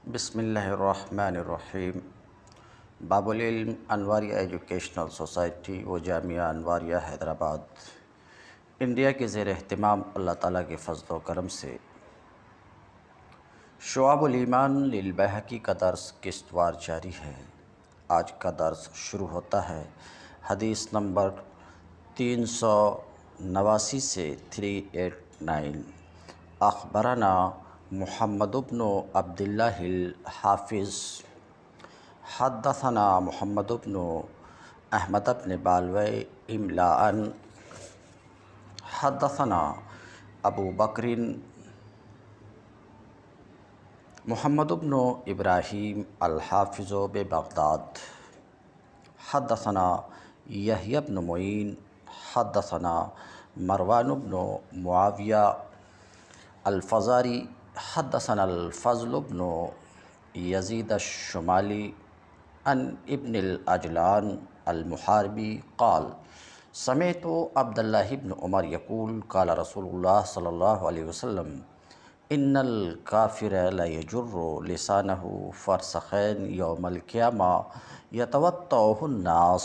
بسم اللہ الرحمن الرحیم۔ باب العلم انواریہ ایجوکیشنل سوسائٹی و جامعہ انواریہ حیدرآباد انڈیا کے زیر اہتمام اللہ تعالیٰ کے فضل و کرم سے شعب الایمان للبیہقی کا درس قسط وار جاری ہے۔ آج کا درس شروع ہوتا ہے حدیث نمبر 389 سے 389۔ اخبرنا محمد بن عبد اللہ الحافظ حدثنا محمد بن احمد بن بالوی املاء حدثنا ابو بکر محمد بن ابراہیم الحافظ ببغداد حدثنا یحییٰ بن معین حدثنا مروان بن معاویہ الفزاری حدثنا الفضل بن یزید الشمالی عن ابن العجلان المحاربی قال سمعت عبد اللہ بن عمر یقول قال رسول اللہ صلی اللہ علیہ وسلم ان الکافر لیجر لسانہ فرسخین یوم القیامہ یتوطؤہ الناس۔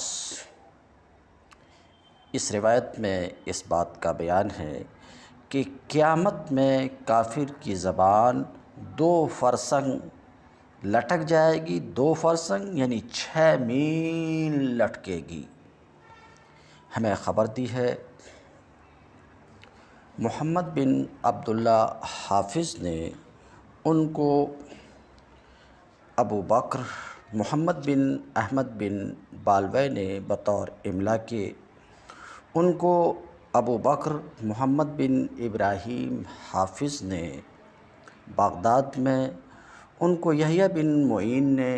اس روایت میں اس بات کا بیان ہے کہ قیامت میں کافر کی زبان 2 فرسنگ لٹک جائے گی، 2 فرسنگ یعنی 6 میل لٹکے گی۔ ہمیں خبر دی ہے محمد بن عبداللہ حافظ نے، ان کو ابو بکر محمد بن احمد بن بالوی نے بطور املا کے، ان کو ابو بکر محمد بن ابراہیم حافظ نے بغداد میں، ان کو یحییٰ بن معین نے،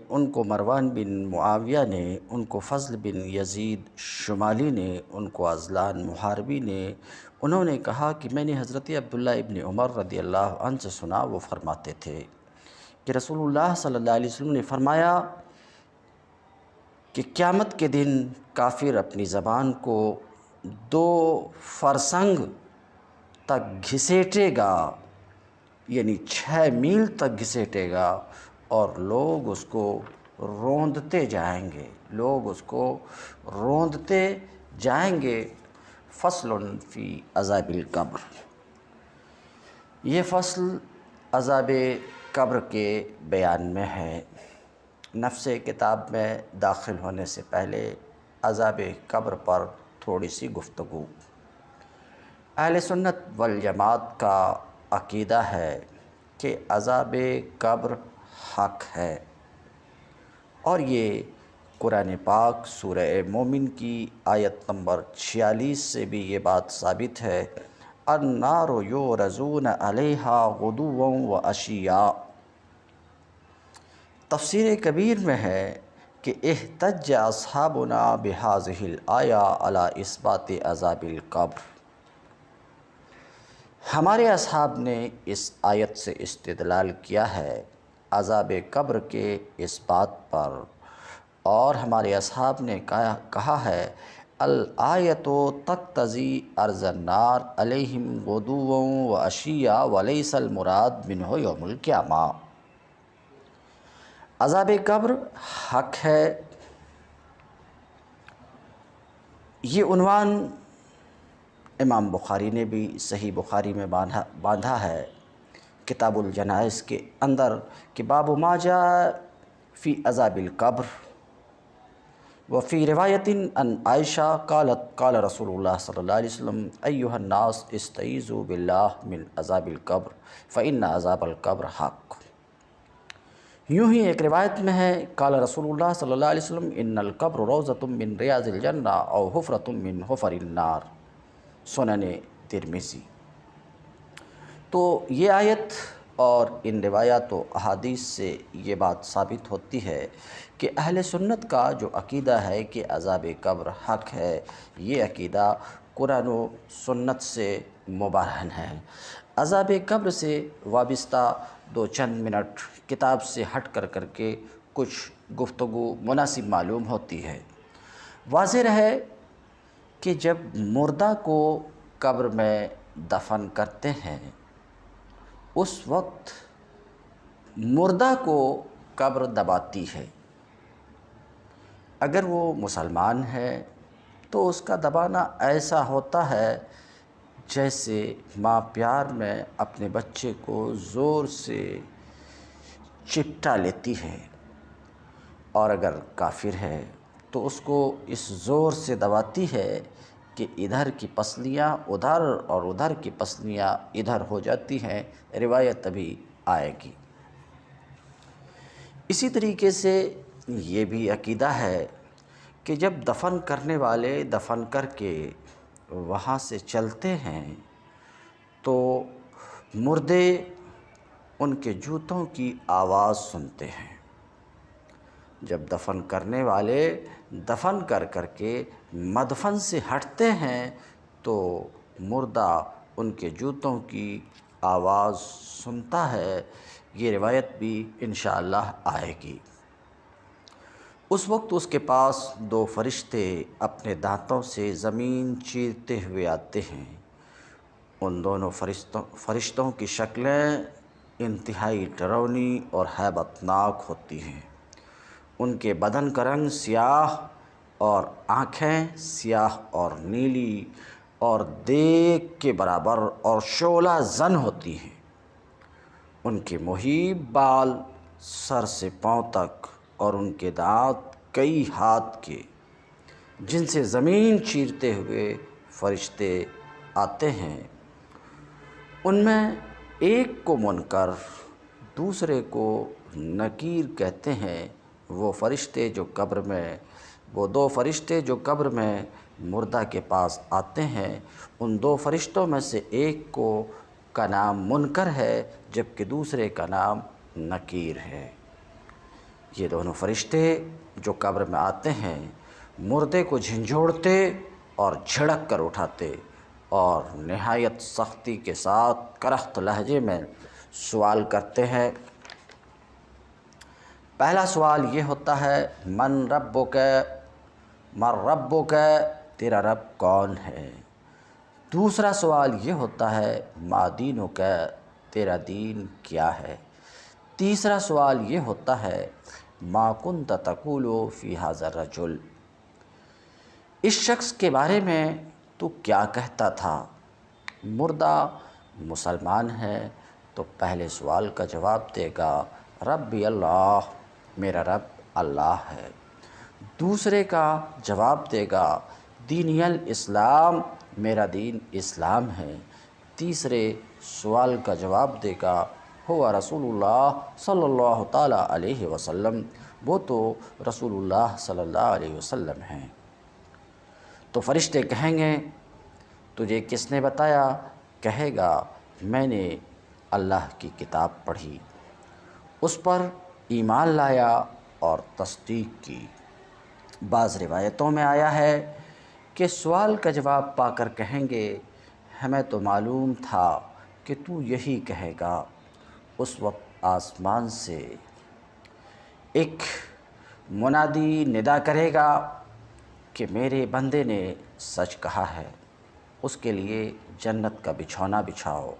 ان کو مروان بن معاویہ نے، ان کو فضل بن یزید شمالی نے، ان کو عجلان محاربی نے، انہوں نے کہا کہ میں نے حضرت عبداللہ ابن عمر رضی اللہ عنہ سے سنا، وہ فرماتے تھے کہ رسول اللہ صلی اللہ علیہ وسلم نے فرمایا کہ قیامت کے دن کافر اپنی زبان کو 2 فرسنگ تک گھسیٹے گا، یعنی 6 میل تک گھسیٹے گا، اور لوگ اس کو روندتے جائیں گے، فصل فی عذاب القبر۔ یہ فصل عذاب قبر کے بیان میں ہے۔ نفس کتاب میں داخل ہونے سے پہلے عذاب قبر پر تھوڑی سی گفتگو۔ اہل سنت والجماعت کا عقیدہ ہے کہ عذاب قبر حق ہے، اور یہ قرآن پاک سورہ مومن کی آیت نمبر 46 سے بھی یہ بات ثابت ہے، النار یعرضون علیہا غدوا وعشیا۔ تفسیر کبیر میں ہے کہ احتج اصحابنا بہذہ الآیہ علی اثبات عذاب القبر۔ ہمارے اصحاب نے اس آیت سے استدلال کیا ہے عذاب قبر کے اس بات پر، اور ہمارے اصحاب نے کہا ہے الآیۃ تقتضی عرض النار علیہم غدوا وعشیا ولیس المراد منہ یوم القیامہ۔ عذاب قبر حق ہے، یہ عنوان امام بخاری نے بھی صحیح بخاری میں باندھا ہے کتاب الجنائز کے اندر کہ باب ما جاء فی عذاب القبر، وفی روایت عن عائشہ قالت قال رسول اللہ صلی اللہ علیہ وسلم ایھا الناس استعیذوا باللہ من عذاب القبر فإن عذاب القبر حق۔ یوں ہی ایک روایت میں ہے قال رسول اللہ صلی اللہ علیہ وسلم ان القبر روضۃ من ریاض الجنہ او حفرۃ من حفر النار، سنن ترمذی۔ تو یہ آیت اور ان روایات و احادیث سے یہ بات ثابت ہوتی ہے کہ اہل سنت کا جو عقیدہ ہے کہ عذاب قبر حق ہے، یہ عقیدہ قرآن و سنت سے مبرہن ہے۔ عذاب قبر سے وابستہ 2 چند منٹ کتاب سے ہٹ کر کے کچھ گفتگو مناسب معلوم ہوتی ہے۔ واضح ہے کہ جب مردہ کو قبر میں دفن کرتے ہیں اس وقت مردہ کو قبر دباتی ہے۔ اگر وہ مسلمان ہے تو اس کا دبانا ایسا ہوتا ہے جیسے ماں پیار میں اپنے بچے کو زور سے چپٹا لیتی ہے، اور اگر کافر ہے تو اس کو اس زور سے دباتی ہے کہ ادھر کی پسلیاں ادھر اور ادھر کی پسلیاں ادھر ہو جاتی ہیں۔ روایت ابھی آئے گی۔ اسی طریقے سے یہ بھی عقیدہ ہے کہ جب دفن کرنے والے دفن کر کے وہاں سے چلتے ہیں تو مردے ان کے جوتوں کی آواز سنتے ہیں۔ جب دفن کرنے والے دفن کر کر کے مدفن سے ہٹتے ہیں تو مردہ ان کے جوتوں کی آواز سنتا ہے۔ یہ روایت بھی انشاءاللہ آئے گی۔ اس وقت اس کے پاس دو فرشتے اپنے دانتوں سے زمین چیرتے ہوئے آتے ہیں۔ ان دونوں فرشتوں کی شکلیں انتہائی ڈراؤنی اور ہیبت ناک ہوتی ہیں۔ ان کے بدن کا رنگ سیاہ اور آنکھیں سیاہ اور نیلی اور دیگ کے برابر اور شعلہ زن ہوتی ہیں۔ ان کے محیب بال سر سے پاؤں تک اور ان کے دانت کئی ہاتھ کے، جن سے زمین چیرتے ہوئے فرشتے آتے ہیں۔ ان میں ایک کو منکر دوسرے کو نکیر کہتے ہیں۔ وہ دو فرشتے جو قبر میں مردہ کے پاس آتے ہیں، ان دو فرشتوں میں سے ایک کا نام منکر ہے جبکہ دوسرے کا نام نکیر ہے۔ یہ دونوں فرشتے جو قبر میں آتے ہیں مردے کو جھنجھوڑتے اور جھڑک کر اٹھاتے اور نہایت سختی کے ساتھ کرخت لہجے میں سوال کرتے ہیں۔ پہلا سوال یہ ہوتا ہے من ربک، تیرا رب کون ہے؟ دوسرا سوال یہ ہوتا ہے ما دینک، تیرا دین کیا ہے؟ تیسرا سوال یہ ہوتا ہے ما کنت تقول فی ھذا الرجل، اس شخص کے بارے میں تو کیا کہتا تھا؟ مردہ مسلمان ہے تو پہلے سوال کا جواب دے گا ربی اللہ، میرا رب اللہ ہے۔ دوسرے کا جواب دے گا دینی الاسلام، میرا دین اسلام ہے۔ تیسرے سوال کا جواب دے گا ہوا رسول اللہ صلی اللہ تعالیٰ علیہ وسلم، وہ تو رسول اللہ صلی اللہ علیہ وسلم ہیں۔ تو فرشتے کہیں گے تجھے کس نے بتایا؟ کہے گا میں نے اللہ کی کتاب پڑھی، اس پر ایمان لایا اور تصدیق کی۔ بعض روایتوں میں آیا ہے کہ سوال کا جواب پا کر کہیں گے ہمیں تو معلوم تھا کہ تو یہی کہے گا۔ اس وقت آسمان سے ایک منادی ندا کرے گا کہ میرے بندے نے سچ کہا ہے، اس کے لیے جنت کا بچھونا بچھاؤ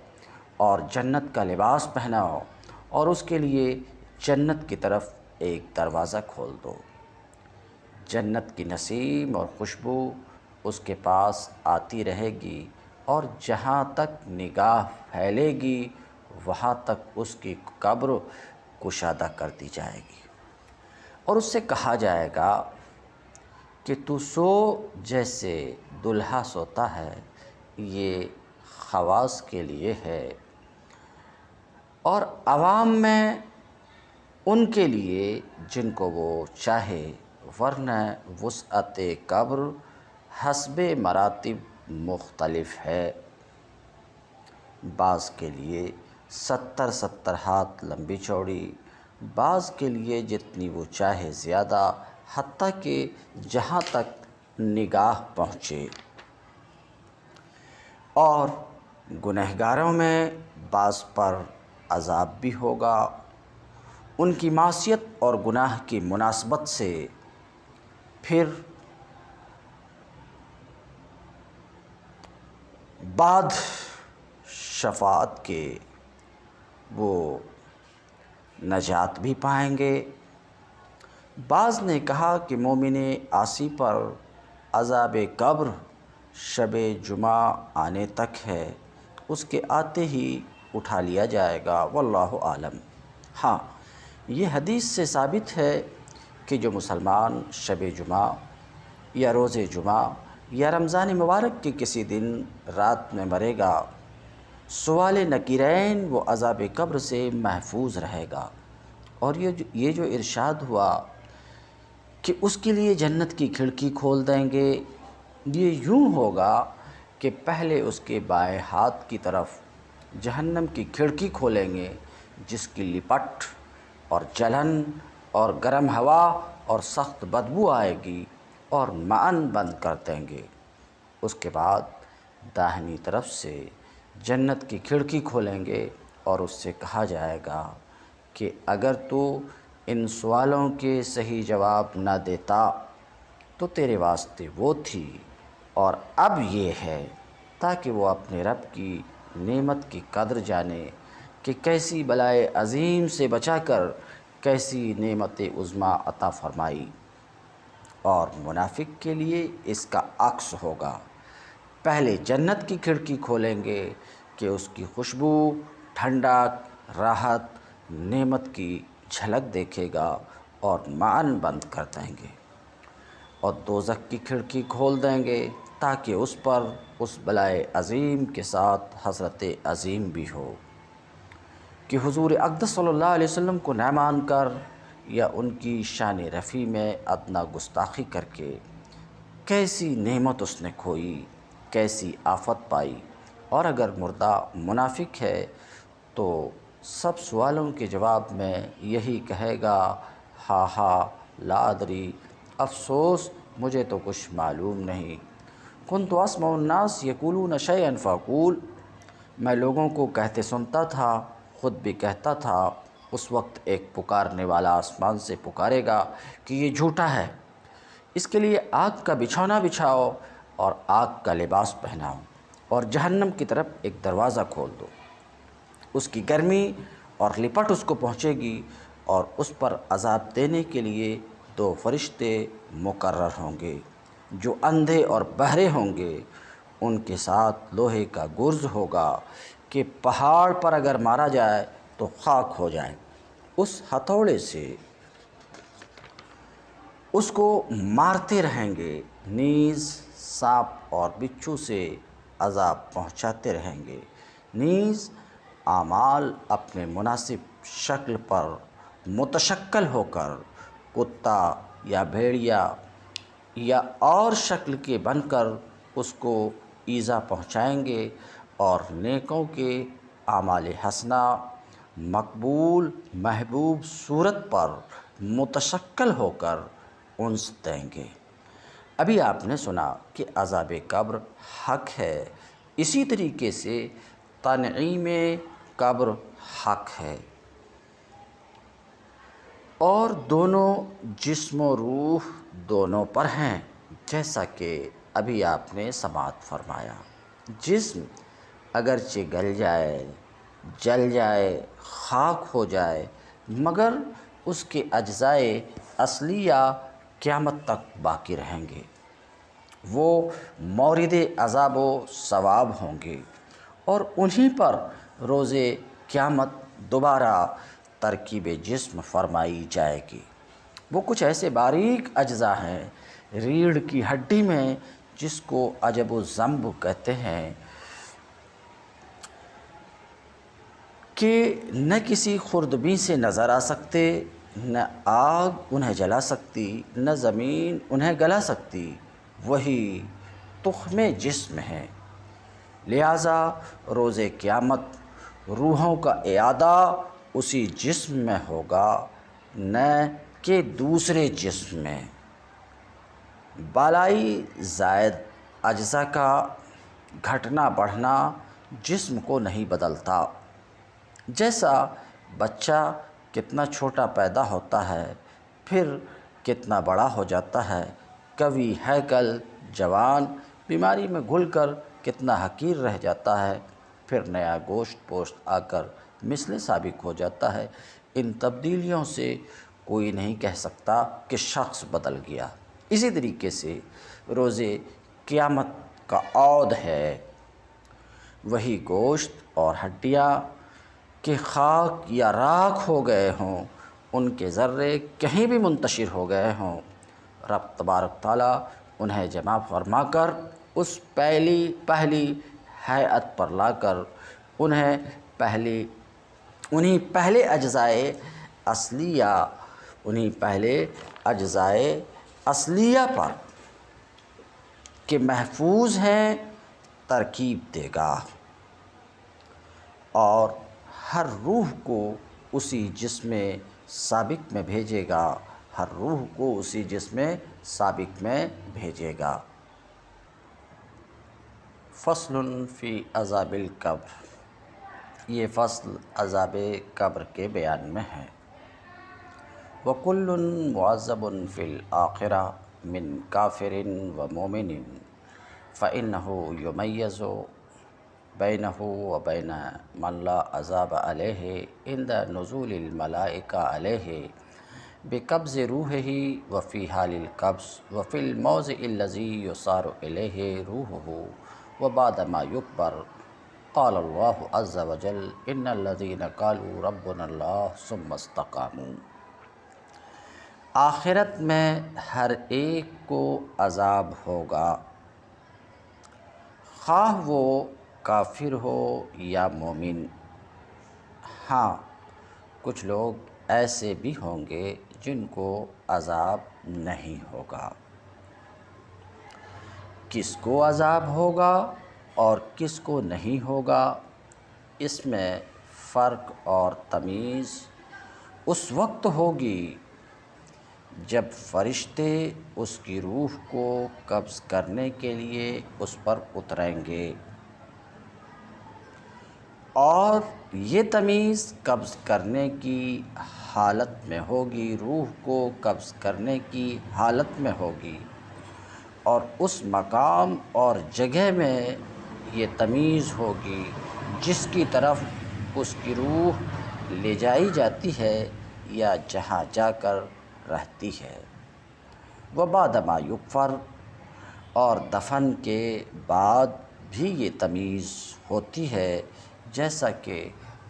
اور جنت کا لباس پہناؤ اور اس کے لیے جنت کی طرف ایک دروازہ کھول دو۔ جنت کی نسیم اور خوشبو اس کے پاس آتی رہے گی اور جہاں تک نگاہ پھیلے گی وہاں تک اس کی قبر کشادہ کر دی جائے گی، اور اس سے کہا جائے گا کہ تو سو جیسے دلہا سوتا ہے، یہ خواص کے لیے ہے، اور عوام میں ان کے لیے جن کو وہ چاہے، ورنہ وسعت قبر حسب مراتب مختلف ہے۔ بعض کے لیے 70 ہاتھ لمبی چوڑی، بعض کے لیے جتنی وہ چاہے زیادہ، حتیٰ کہ جہاں تک نگاہ پہنچے۔ اور گنہگاروں میں بعض پر عذاب بھی ہوگا، ان کی معصیت اور گناہ کی مناسبت سے۔ پھر بعد شفاعت کے وہ نجات بھی پائیں گے۔ بعض نے کہا کہ مومن عاصی پر عذاب قبر شب جمعہ آنے تک ہے، اس کے آتے ہی اٹھا لیا جائے گا، واللہ عالم۔ ہاں، یہ حدیث سے ثابت ہے کہ جو مسلمان شب جمعہ یا روز جمعہ یا رمضان مبارک کے کسی دن رات میں مرے گا، سوال نکیرین وہ عذاب قبر سے محفوظ رہے گا۔ اور یہ جو ارشاد ہوا کہ اس کے لیے جنت کی کھڑکی کھول دیں گے، یہ یوں ہوگا کہ پہلے اس کے بائیں ہاتھ کی طرف جہنم کی کھڑکی کھولیں گے، جس کی لپٹ اور جلن اور گرم ہوا اور سخت بدبو آئے گی، اور معاً بند کر دیں گے۔ اس کے بعد داہنی طرف سے جنت کی کھڑکی کھولیں گے اور اس سے کہا جائے گا کہ اگر تو ان سوالوں کے صحیح جواب نہ دیتا تو تیرے واسطے وہ تھی، اور اب یہ ہے، تاکہ وہ اپنے رب کی نعمت کی قدر جانے کہ کیسی بلائے عظیم سے بچا کر کیسی نعمت عظمیٰ عطا فرمائی۔ اور منافق کے لیے اس کا عکس ہوگا، پہلے جنت کی کھڑکی کھولیں گے کہ اس کی خوشبو، ٹھنڈک، راحت، نعمت کی جھلک دیکھے گا، اور معاً بند کر دیں گے، اور دوزخ کی کھڑکی کھول دیں گے تاکہ اس پر اس بلائے عظیم کے ساتھ حسرت عظیم بھی ہو کہ حضور اقدس صلی اللہ علیہ وسلم کو نہ مان کر یا ان کی شان رفیع میں ادنا گستاخی کر کے کیسی نعمت اس نے کھوئی، کیسی آفت پائی۔ اور اگر مردہ منافق ہے تو سب سوالوں کے جواب میں یہی کہے گا، ہا ہا لا ادری، افسوس مجھے تو کچھ معلوم نہیں، کنت اسمع الناس یقولون شیئا فاقول، میں لوگوں کو کہتے سنتا تھا، خود بھی کہتا تھا۔ اس وقت ایک پکارنے والا آسمان سے پکارے گا کہ یہ جھوٹا ہے، اس کے لیے آگ کا بچھونا بچھاؤ اور آگ کا لباس پہناؤ، اور جہنم کی طرف ایک دروازہ کھول دو، اس کی گرمی اور لپٹ اس کو پہنچے گی، اور اس پر عذاب دینے کے لیے 2 فرشتے مقرر ہوں گے جو اندھے اور بہرے ہوں گے، ان کے ساتھ لوہے کا گرز ہوگا کہ پہاڑ پر اگر مارا جائے تو خاک ہو جائے، اس ہتھوڑے سے اس کو مارتے رہیں گے، نیز سانپ اور بچھو سے عذاب پہنچاتے رہیں گے، نیز اعمال اپنے مناسب شکل پر متشکل ہو کر کتا یا بھیڑیا یا اور شکل کے بن کر اس کو ایذا پہنچائیں گے، اور نیکوں کے اعمال حسنہ مقبول محبوب صورت پر متشکل ہو کر انس دیں گے۔ ابھی آپ نے سنا کہ عذاب قبر حق ہے، اسی طریقے سے تنعیم قبر حق ہے، اور دونوں جسم و روح دونوں پر ہیں، جیسا کہ ابھی آپ نے سماعت فرمایا۔ جسم اگرچہ گل جائے، جل جائے، خاک ہو جائے، مگر اس کے اجزائے اصلیہ قیامت تک باقی رہیں گے، وہ مورد عذاب و ثواب ہوں گے، اور انہی پر روز قیامت دوبارہ ترکیب جسم فرمائی جائے گی۔ وہ کچھ ایسے باریک اجزاء ہیں ریڑھ کی ہڈی میں، جس کو عجب و ذنب کہتے ہیں، کہ نہ کسی خوردبین سے نظر آ سکتے، نہ آگ انہیں جلا سکتی، نہ زمین انہیں گلا سکتی، وہی تخم جسم ہے۔ لہٰذا روز قیامت روحوں کا اعادہ اسی جسم میں ہوگا، نہ کہ دوسرے جسم میں۔ بالائی زائد اجزاء کا گھٹنا بڑھنا جسم کو نہیں بدلتا۔ جیسا بچہ کتنا چھوٹا پیدا ہوتا ہے، پھر کتنا بڑا ہو جاتا ہے، قوی ہیکل جوان بیماری میں گھل کر کتنا حقیر رہ جاتا ہے، پھر نیا گوشت پوشت آ کر مثل سابق ہو جاتا ہے۔ ان تبدیلیوں سے کوئی نہیں کہہ سکتا کہ شخص بدل گیا۔ اسی طریقے سے روز قیامت کا عود ہے، وہی گوشت اور ہڈیاں کہ خاک یا راکھ ہو گئے ہوں، ان کے ذرے کہیں بھی منتشر ہو گئے ہوں، رب تبارک تعالیٰ انہیں جمع فرما کر اس پہلی ہیئت پر لا کر انہیں پہلے اجزائے اصلیہ پر کہ محفوظ ہیں ترکیب دے گا، اور ہر روح کو اسی جسم سابق میں بھیجے گا، ہر روح کو اسی جسم سابق میں بھیجے گا۔ فصل فی عذاب القبر، یہ فصل عذاب قبر کے بیان میں ہے۔ وَكُلٌّ مُعَذَّبٌ فِي الْآخِرَةِ مِنْ كَافِرٍ وَمُؤْمِنٍ فَإِنَّهُ يُمَيَّزُ بَيْنَهُ وَبَيْنَ مَنْ لَا عَذَابَ عَلَيْهِ عِنْدَ نُزُولِ الْمَلَائِكَةِ عَلَيْهِ بِقَبْضِ رُوحِهِ وَفِي حَالِ الْقَبْضِ وَفِي الْمَوْضِعِ الَّذِي يُصَارُ إِلَيْهِ رُوحُهُ وَبَعْدَ مَا يُقْبَرُ۔ قال اللہ عز وجل ان الذین قالوا ربنا اللہ ثم استقاموا۔ آخرت میں ہر ایک کو عذاب ہوگا، خواہ وہ کافر ہو یا مومن۔ ہاں، کچھ لوگ ایسے بھی ہوں گے جن کو عذاب نہیں ہوگا۔ کس کو عذاب ہوگا اور کس کو نہیں ہوگا، اس میں فرق اور تمیز اس وقت ہوگی جب فرشتے اس کی روح کو قبض کرنے کے لیے اس پر اتریں گے، اور یہ تمیز قبض کرنے کی حالت میں ہوگی، روح کو قبض کرنے کی حالت میں ہوگی، اور اس مقام اور جگہ میں یہ تمیز ہوگی جس کی طرف اس کی روح لے جائی جاتی ہے یا جہاں جا کر رہتی ہے۔ وَبَعْدَ مَا يُقْفَرُ، اور دفن کے بعد بھی یہ تمیز ہوتی ہے، جیسا کہ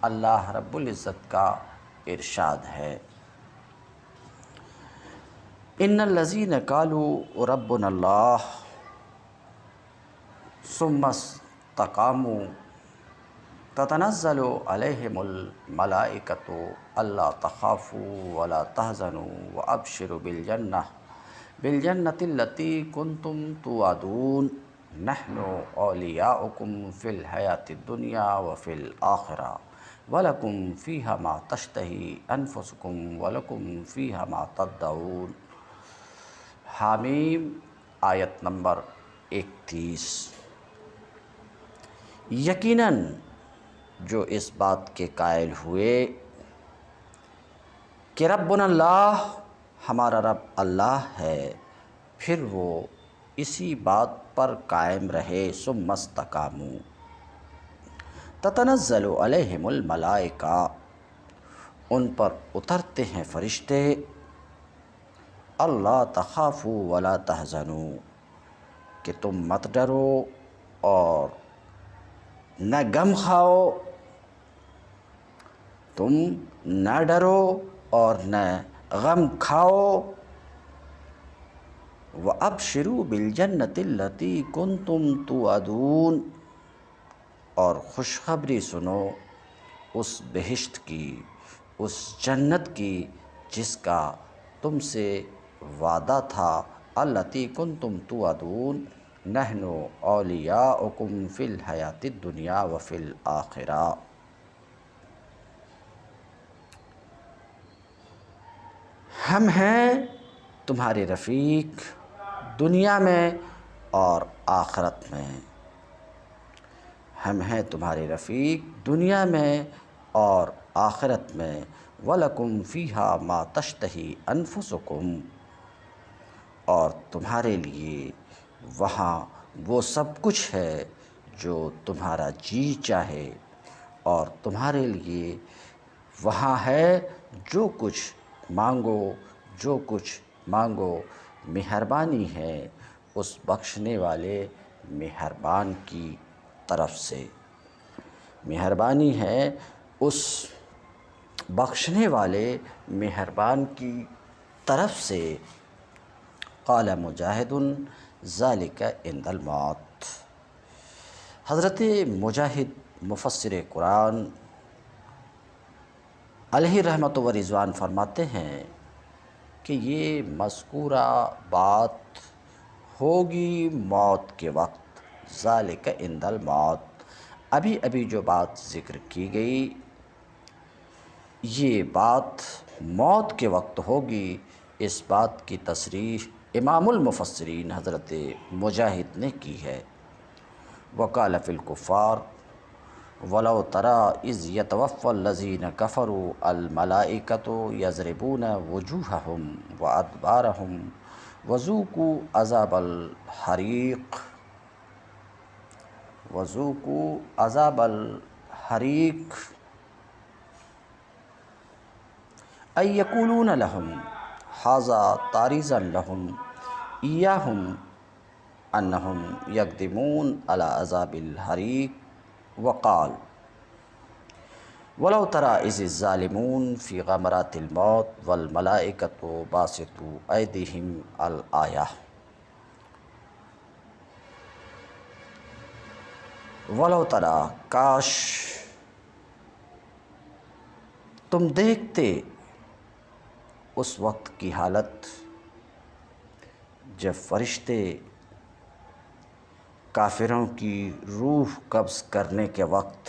اللہ رب العزت کا ارشاد ہے ان الذین قالوا ربنا اللہ ثم استقاموا تتنزل علیہم الملائکۃ الا تخافوا ولا تحزنوا وابشروا بالجنۃ التی کنتم توعدون نحن اولیاؤکم فی الحیاۃ الدنیا وفی الآخرہ ولکم فیہا ما تشتہی انفسکم ولکم فیہا ما تدعون۔ حامیم آیت نمبر 31۔ یقیناً جو اس بات کے قائل ہوئے کہ ربنا اللہ، ہمارا رب اللہ ہے، پھر وہ اسی بات پر قائم رہے، ثم استقاموا تتنزل علیہم الملائکہ، ان پر اترتے ہیں فرشتے، اللہ تخافوا ولا تحزنوا، کہ تم مت ڈرو اور نہ غم کھاؤ، تم نہ ڈرو اور نہ غم کھاؤ۔ وَأَبْشِرُوا بِالْجَنَّةِ الَّتِي كُنْتُمْ تُوعَدُونَ، اور خوشخبری سنو اس بہشت کی، اس جنت کی جس کا تم سے وعدہ تھا، الَّتِي كُنْتُمْ تُوعَدُونَ نَحْنُ أَوْلِيَاؤُكُمْ فِي الْحَيَاةِ الدُّنْيَا وَفِي الْآخِرَةِ۔ ہم ہیں تمہارے رفیق دنیا میں اور آخرت میں، ہم ہیں تمہارے رفیق دنیا میں اور آخرت میں۔ وَلَكُمْ فِيهَا مَا تَشْتَهِي أَنفُسُكُمْ، اور تمہارے لیے وہاں وہ سب کچھ ہے جو تمہارا جی چاہے، اور تمہارے لیے وہاں ہے جو کچھ مانگو، مہربانی ہے اس بخشنے والے مہربان کی طرف سے، مہربانی ہے اس بخشنے والے مہربان کی طرف سے۔ قال مجاہد ذالک عند الموت۔ حضرت مجاہد مفسر قرآن علیہ رحمت و رضوان فرماتے ہیں کہ یہ مذکورہ بات ہوگی موت کے وقت، ذالک عند الموت، ابھی جو بات ذکر کی گئی یہ بات موت کے وقت ہوگی۔ اس بات کی تصریح امام المفسرین حضرت مجاہد نے کی ہے۔ وقال فی الکفار ولو تری اذ یتوفی الذین کفروا الملائکۃ یضربون وجوہہم وادبارہم وذوقوا عذاب الحریق ای یقولون لہم ھذا تعریضا لہم ایاہم انہم یقدمون علی عذاب الحریق۔ وقال ولو تری اذ الظالمون فی غمرات الموت والملائکۃ باسطوا ایدیہم الآیہ۔ ولو تری، کاش تم دیکھتے اس وقت کی حالت جب فرشتے کافروں کی روح قبض کرنے کے وقت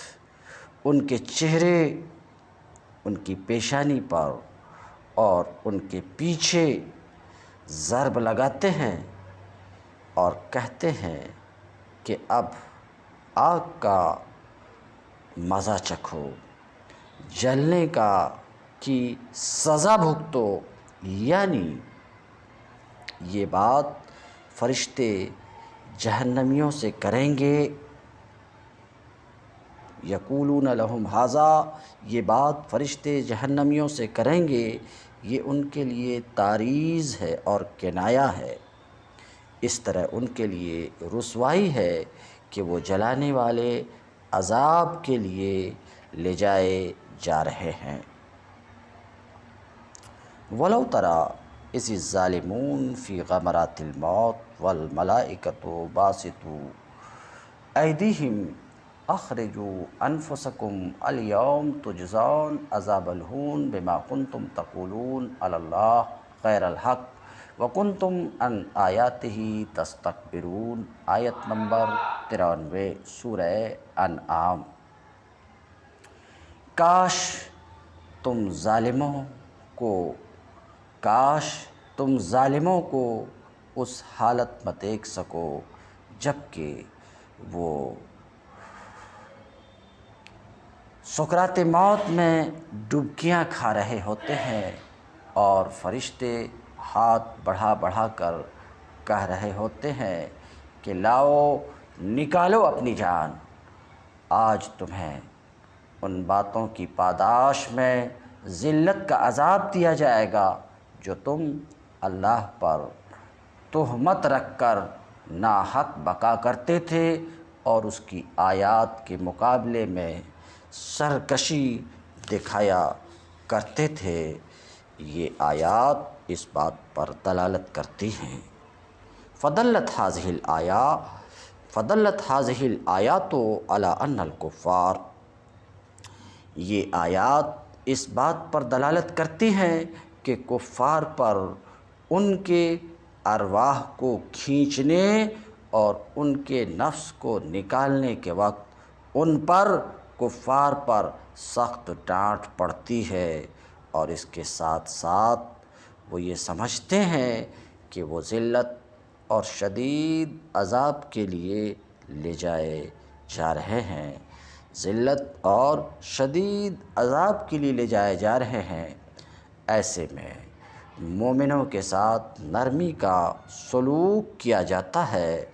ان کے چہرے، ان کی پیشانی پر اور ان کے پیچھے ضرب لگاتے ہیں اور کہتے ہیں کہ اب آگ کا مزہ چکھو، جلنے کی سزا بھگتو، یعنی یہ بات فرشتے جہنمیوں سے کریں گے۔ یقولون لہم ھذا، یہ بات فرشتے جہنمیوں سے کریں گے، یہ ان کے لیے تعریض ہے اور کنایہ ہے، اس طرح ان کے لیے رسوائی ہے کہ وہ جلانے والے عذاب کے لیے لے جائے جا رہے ہیں۔ ولو تری اذ الظالمون فی غمرات الموت والملائکۃ باسطوا ایدیہم اخرجوا انفسکم الیوم تجزون عذاب الہون بما کنتم تقولون علی اللہ غیر الحق وکنتم عن آیاتہ تستکبرون۔ آیت نمبر 93 سورہ انعام۔ کاش تم ظالموں کو اس حالت میں دیکھ سکو جب کہ وہ سکرات موت میں ڈبکیاں کھا رہے ہوتے ہیں اور فرشتے ہاتھ بڑھا بڑھا کر کہہ رہے ہوتے ہیں کہ لاؤ نکالو اپنی جان، آج تمہیں ان باتوں کی پاداش میں ذلت کا عذاب دیا جائے گا جو تم اللہ پر تہمت رکھ کر ناحق بقا کرتے تھے اور اس کی آیات کے مقابلے میں سرکشی دکھایا کرتے تھے۔ یہ آیات اس بات پر دلالت کرتی ہیں۔ فدلت هذه الآیات علی ان الکفار، یہ آیات اس بات پر دلالت کرتی ہیں کہ کفار پر ان کے ارواح کو کھینچنے اور ان کے نفس کو نکالنے کے وقت ان پر، کفار پر سخت ڈانٹ پڑتی ہے، اور اس کے ساتھ ساتھ وہ یہ سمجھتے ہیں کہ وہ ذلت اور شدید عذاب کے لیے لے جائے جا رہے ہیں، ذلت اور شدید عذاب کے لیے لے جائے جا رہے ہیں۔ ایسے میں مومنوں کے ساتھ نرمی کا سلوک کیا جاتا ہے،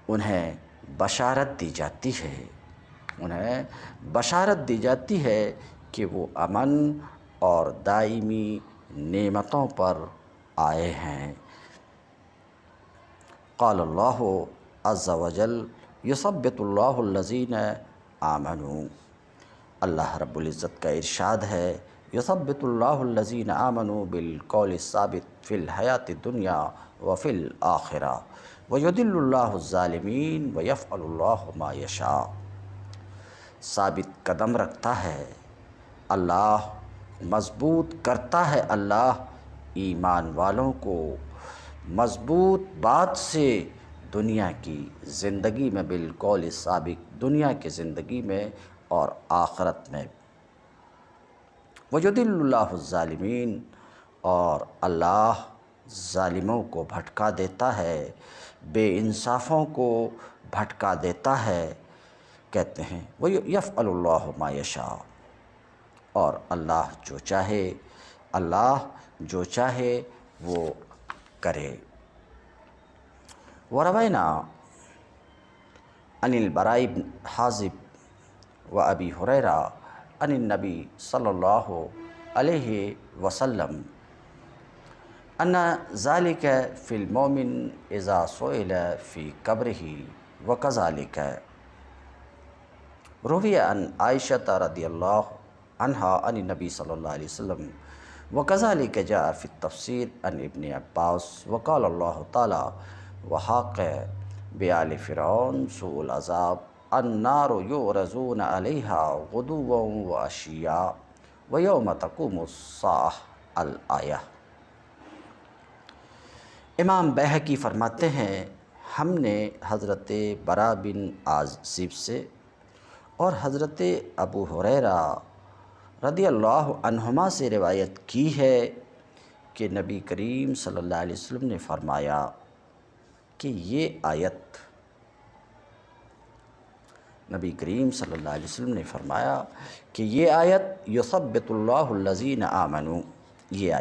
انہیں بشارت دی جاتی ہے، انہیں بشارت دی جاتی ہے کہ وہ امن اور دائمی نعمتوں پر آئے ہیں۔ قال اللہ عز وجل یثبت اللہ الذین آمنوا، اللہ رب العزت کا ارشاد ہے یثبت اللہ الذین آمنوا بالقول الثابت فی الحیاۃ الدنیا وفی الآخرہ ویضل اللہ الظالمین ویفعل اللہ ما یشاء۔ ثابت قدم رکھتا ہے اللہ، مضبوط کرتا ہے اللہ ایمان والوں کو مضبوط بات سے دنیا کی زندگی میں، بالقول ثابت دنیا کی زندگی میں اور آخرت میں۔ وَيُضِلُّ اللَّهُ الظَّالِمِينَ، اور اللہ ظالموں کو بھٹکا دیتا ہے، بے انصافوں کو بھٹکا دیتا ہے۔ کہتے ہیں وَيَفْعَلُ اللَّهُ مَا يَشَاءُ، اور اللہ جو چاہے وہ کرے۔ وروینا عن البراء بن حازب و ابی ہریرہ عن النبی صلی اللہ علیہ وسلم ان ذلك فی المؤمن اذا سئل فی قبرہ وکذلک روی عن عائشہ رضی اللہ عنہا عن النبی صلی اللہ علیہ وسلم وکذلک جاء فی التفسیر عن ابن عباس وقال اللہ تعالی وحاق بآل فرعون سوء العذاب النار یعرضون علیہا غدوا وعشیا ویوم تقوم الساعہ الآیہ۔ امام بیہقی فرماتے ہیں ہم نے حضرت براء بن عازب سے اور حضرت ابو ہریرہ رضی اللہ عنہما سے روایت کی ہے کہ نبی کریم صلی اللہ علیہ وسلم نے فرمایا کہ یہ آیت، نبی کریم صلی اللہ علیہ وسلم نے فرمایا کہ یہ آیت یثبت اللہ الذین آمنوا، یہ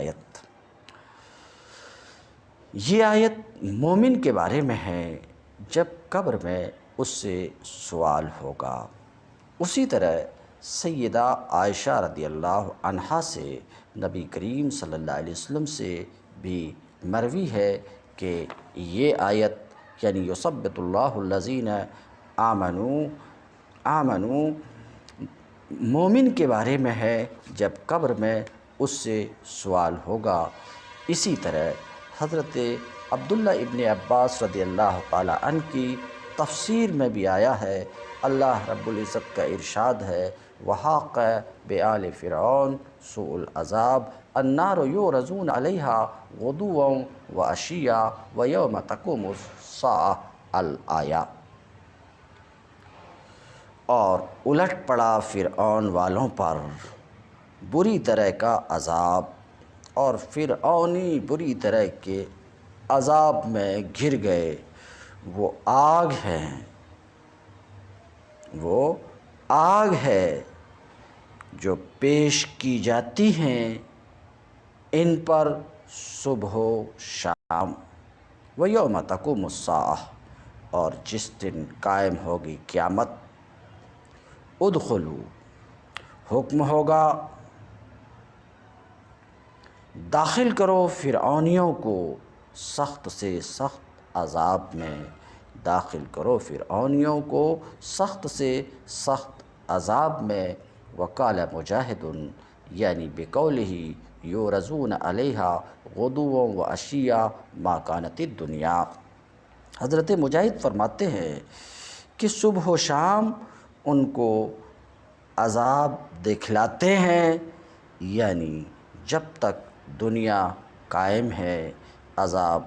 آیت مومن کے بارے میں ہے جب قبر میں اس سے سوال ہوگا۔ اسی طرح سیدہ عائشہ رضی اللہ عنہا سے نبی کریم صلی اللہ علیہ وسلم سے بھی مروی ہے کہ یہ آیت یعنی یثبت اللہ الذین آمنوا مومن کے بارے میں ہے جب قبر میں اس سے سوال ہوگا۔ اسی طرح حضرت عبداللہ ابن عباس رضی اللہ تعالی عنہ کی تفسیر میں بھی آیا ہے، اللہ رب العزت کا ارشاد ہے وحاق بآل فرعون سوء العذاب النار یعرضون علیہا غدوا وعشیا ویوم تقوم الساعہ الآیہ۔ اور الٹ پڑا فرعون والوں پر بری طرح کا عذاب، اور فرعونی بری طرح کے عذاب میں گر گئے، وہ آگ ہے جو پیش کی جاتی ہیں ان پر صبح و شام، ویوم تقوم الساعہ، اور جس دن قائم ہوگی قیامت، ادخلوا، حکم ہوگا داخل کرو فرعونیوں کو سخت سے سخت عذاب میں، داخل کرو فرعونیوں کو سخت سے سخت عذاب میں۔ وقال مجاہد یعنی بقولہ یعرضون علیہا غدوا وعشیا ما کانت الدنیا، حضرت مجاہد فرماتے ہیں کہ صبح و شام ان کو عذاب دکھلاتے ہیں، یعنی جب تک دنیا قائم ہے عذاب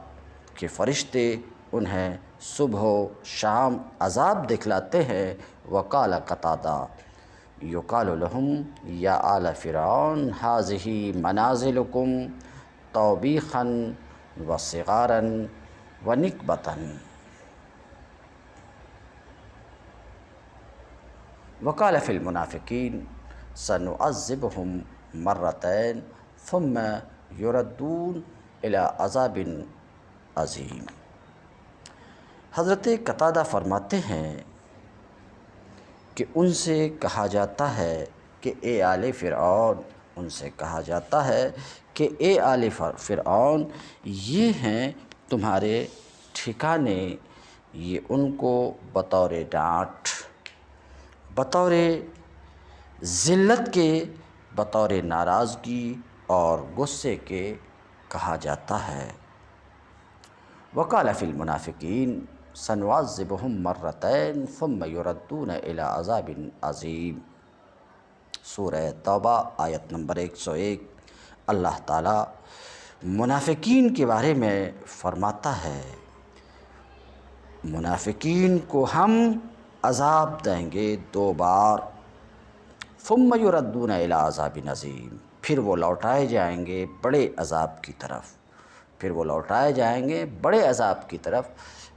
کے فرشتے انہیں صبح و شام عذاب دکھلاتے ہیں۔ وقال قتادہ یقال لهم یا آل فرعون هذه منازلکم توبیخا وصغارا ونکبتا۔ وقال فی المنافقین سنعذبهم مرتين ثم یردون الی عذاب عظیم۔ حضرت قتادہ فرماتے ہیں کہ ان سے کہا جاتا ہے کہ اے آل فرعون، ان سے کہا جاتا ہے کہ اے آل فرعون، یہ ہیں تمہارے ٹھکانے، یہ ان کو بطور ڈانٹ، بطور ذلت کے، بطور ناراضگی اور غصے کے کہا جاتا ہے۔ وقال فی المنافقین سنعذبہم مرتین ثم یردون الی عذاب عظیم۔ سورہ توبہ آیت نمبر 101۔ اللہ تعالیٰ منافقین کے بارے میں فرماتا ہے، منافقین کو ہم عذاب دیں گے 2 بار، ثم یردون الی عذاب عظیم، پھر وہ لوٹائے جائیں گے بڑے عذاب کی طرف، پھر وہ لوٹائے جائیں گے بڑے عذاب کی طرف۔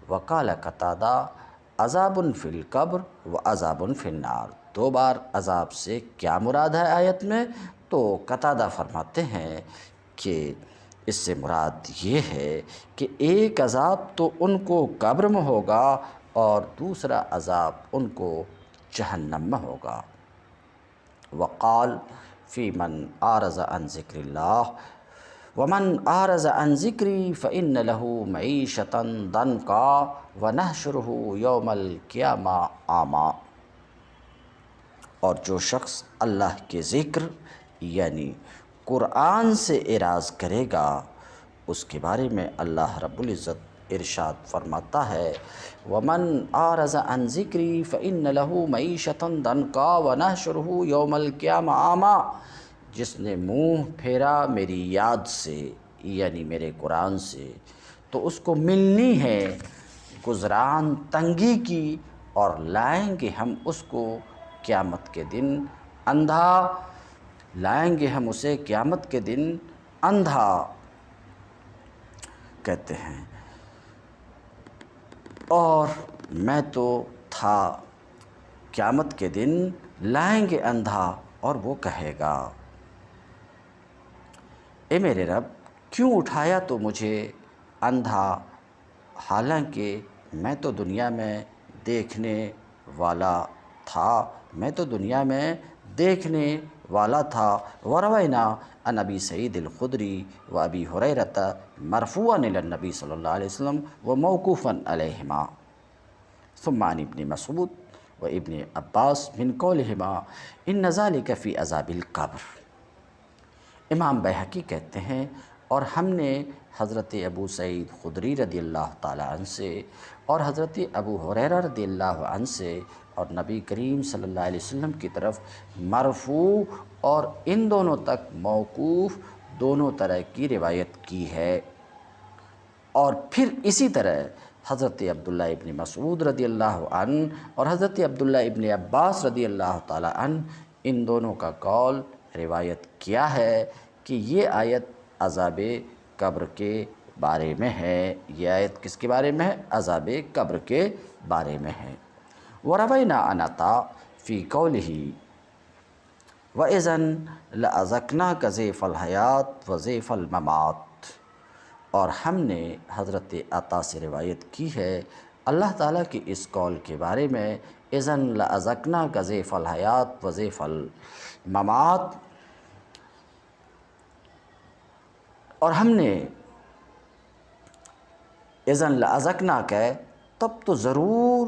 وقال قتادہ عذاب فی القبر و عذاب فی النار، 2 بار عذاب سے کیا مراد ہے آیت میں؟ تو قتادہ فرماتے ہیں کہ اس سے مراد یہ ہے کہ ایک عذاب تو ان کو قبر میں ہوگا اور دوسرا عذاب ان کو جہنم میں ہوگا۔ وقال فی من اعرض عن ذکر اللہ ومن اعرض عن ذکری فإن له معیشۃ ضنکا ونحشرہ یوم القیامہ اعمی۔ اور جو شخص اللہ کے ذکر یعنی قرآن سے اعراض کرے گا، اس کے بارے میں اللہ رب العزت ارشاد فرماتا ہے، وَمَنْ أَعْرَضَ عَنْ ذِكْرِي فَإِنَّ لَهُ مَعِيشَةً ضَنْكًا وَنَحْشُرُهُ يَوْمَ الْقِيَامَةِ أَعْمَىٰ۔ جس نے منہ پھیرا میری یاد سے یعنی میرے قرآن سے، تو اس کو ملنی ہے گزران تنگی کی، اور لائیں گے ہم اس کو قیامت کے دن اندھا، لائیں گے ہم اسے قیامت کے دن اندھا۔ کہتے ہیں اور میں تو تھا، قیامت کے دن لائیں گے اندھا، اور وہ کہے گا اے میرے رب کیوں اٹھایا تو مجھے اندھا، حالانکہ میں تو دنیا میں دیکھنے والا تھا، میں تو دنیا میں دیکھنے والا تھا۔ وروینا عن ابی سعید الخدری و ابی ہریرۃ مرفوعا الی النبی صلی اللہ علیہ وسلم و موقوفا علیہما، ثم عن ابن مسعود و ابن عباس من قولہما ان ذلک فی عذاب القبر۔ امام بیہقی کہتے ہیں اور ہم نے حضرت ابو سعید خدری رضی اللہ تعالیٰ عنہ سے اور حضرت ابو ہریرہ رضی اللہ عنہ سے اور نبی کریم صلی اللہ علیہ وسلم کی طرف مرفوع اور ان دونوں تک موقوف دونوں طرح کی روایت کی ہے۔ اور پھر اسی طرح حضرت عبداللہ ابن مسعود رضی اللہ عنہ اور حضرت عبداللہ ابن عباس رضی اللہ تعالیٰ عنہ ان دونوں کا قول روایت کیا ہے کہ یہ آیت عذاب قبر کے بارے میں ہے، یہ آیت کس کے بارے میں ہے؟ عذاب قبر کے بارے میں ہے۔ وروینا عن عطاء فی قولہ وَإِذًا لَأَذَقْنَاكَ ضِعْفَ الْحَيَاةِ وَضِعْفَ الْمَمَاتِ۔ اور ہم نے حضرت عطا سے روایت کی ہے اللہ تعالیٰ کے اس قول کے بارے میں، اِذًا لَأَذَقْنَاكَ ضِعْفَ الْحَيَاةِ وَضِعْفَ الْمَمَاتِ، اور ہم نے اِذًا لَأَذَقْنَاكَ، تب تو ضرور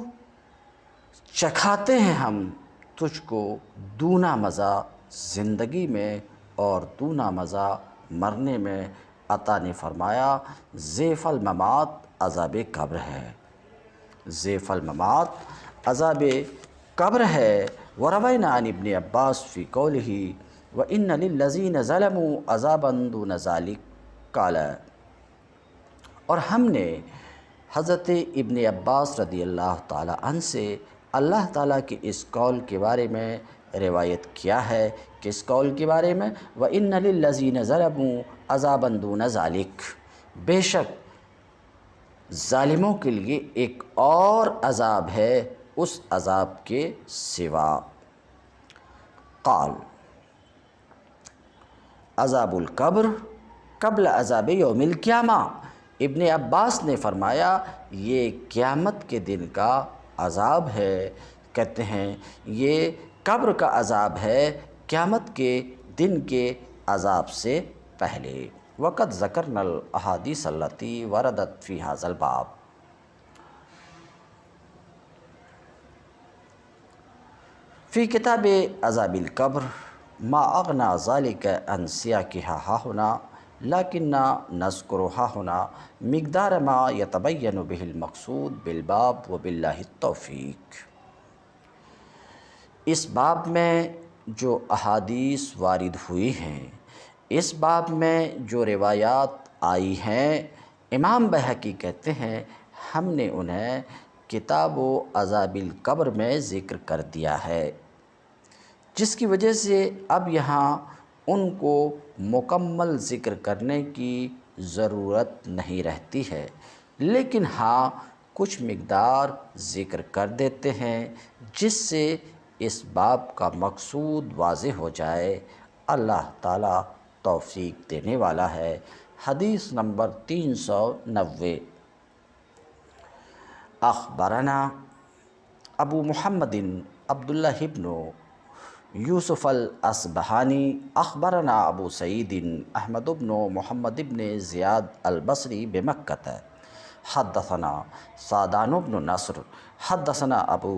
چکھاتے ہیں ہم تجھ کو دونا مزہ زندگی میں اور دونا مزہ مرنے میں۔ عطا نے فرمایا ضعف الممات عذاب قبر ہے، ضعف الممات عذاب قبر ہے۔ وروینا عن ابن عباس فی قولہ وَإِنَّ لِلَّذِينَ ظَلَمُوا عَذَابًا دُونَ ذَلِكَ قال۔ اور ہم نے حضرت ابن عباس رضی اللہ تعالیٰ عنہ سے اللہ تعالیٰ کے اس قول کے بارے میں روایت کیا ہے، کس قول کے بارے میں؟ وَإِنَّ لِلَّذِينَ ظَلَمُوا عَذَابًا دُونَ ذَلِكَ، بے شک ظالموں کے لیے ایک اور عذاب ہے اس عذاب کے سوا۔ قال عذاب القبر قبل عذاب یوم القیامہ، ابن عباس نے فرمایا یہ قیامت کے دن کا عذاب ہے، کہتے ہیں یہ قبر کا عذاب ہے قیامت کے دن کے عذاب سے پہلے۔ وقت ذکرنا الاحادیث التی وردت فی ھذا الباب۔ فی کتاب عذاب القبر ما اغنى ذلك عن سیاقها ہاہنا لکننا نذکرها ہنا مقدار ما یتبین به المقصود بالباب وباللہ التوفیق۔ اس باب میں جو احادیث وارد ہوئی ہیں، اس باب میں جو روایات آئی ہیں، امام بہقی کہتے ہیں ہم نے انہیں کتاب و عذاب القبر میں ذکر کر دیا ہے، جس کی وجہ سے اب یہاں ان کو مکمل ذکر کرنے کی ضرورت نہیں رہتی ہے، لیکن ہاں کچھ مقدار ذکر کر دیتے ہیں جس سے اس باب کا مقصود واضح ہو جائے۔ اللہ تعالیٰ توفیق دینے والا ہے۔ حدیث نمبر 390۔ اخبرنا ابو محمد عبداللہ ابن یوسف الاصبہانی اخبرنا ابو سعید احمد بن محمد بن زیاد البصری بمکہ حدثنا سعدان بن نصر حدثنا ابو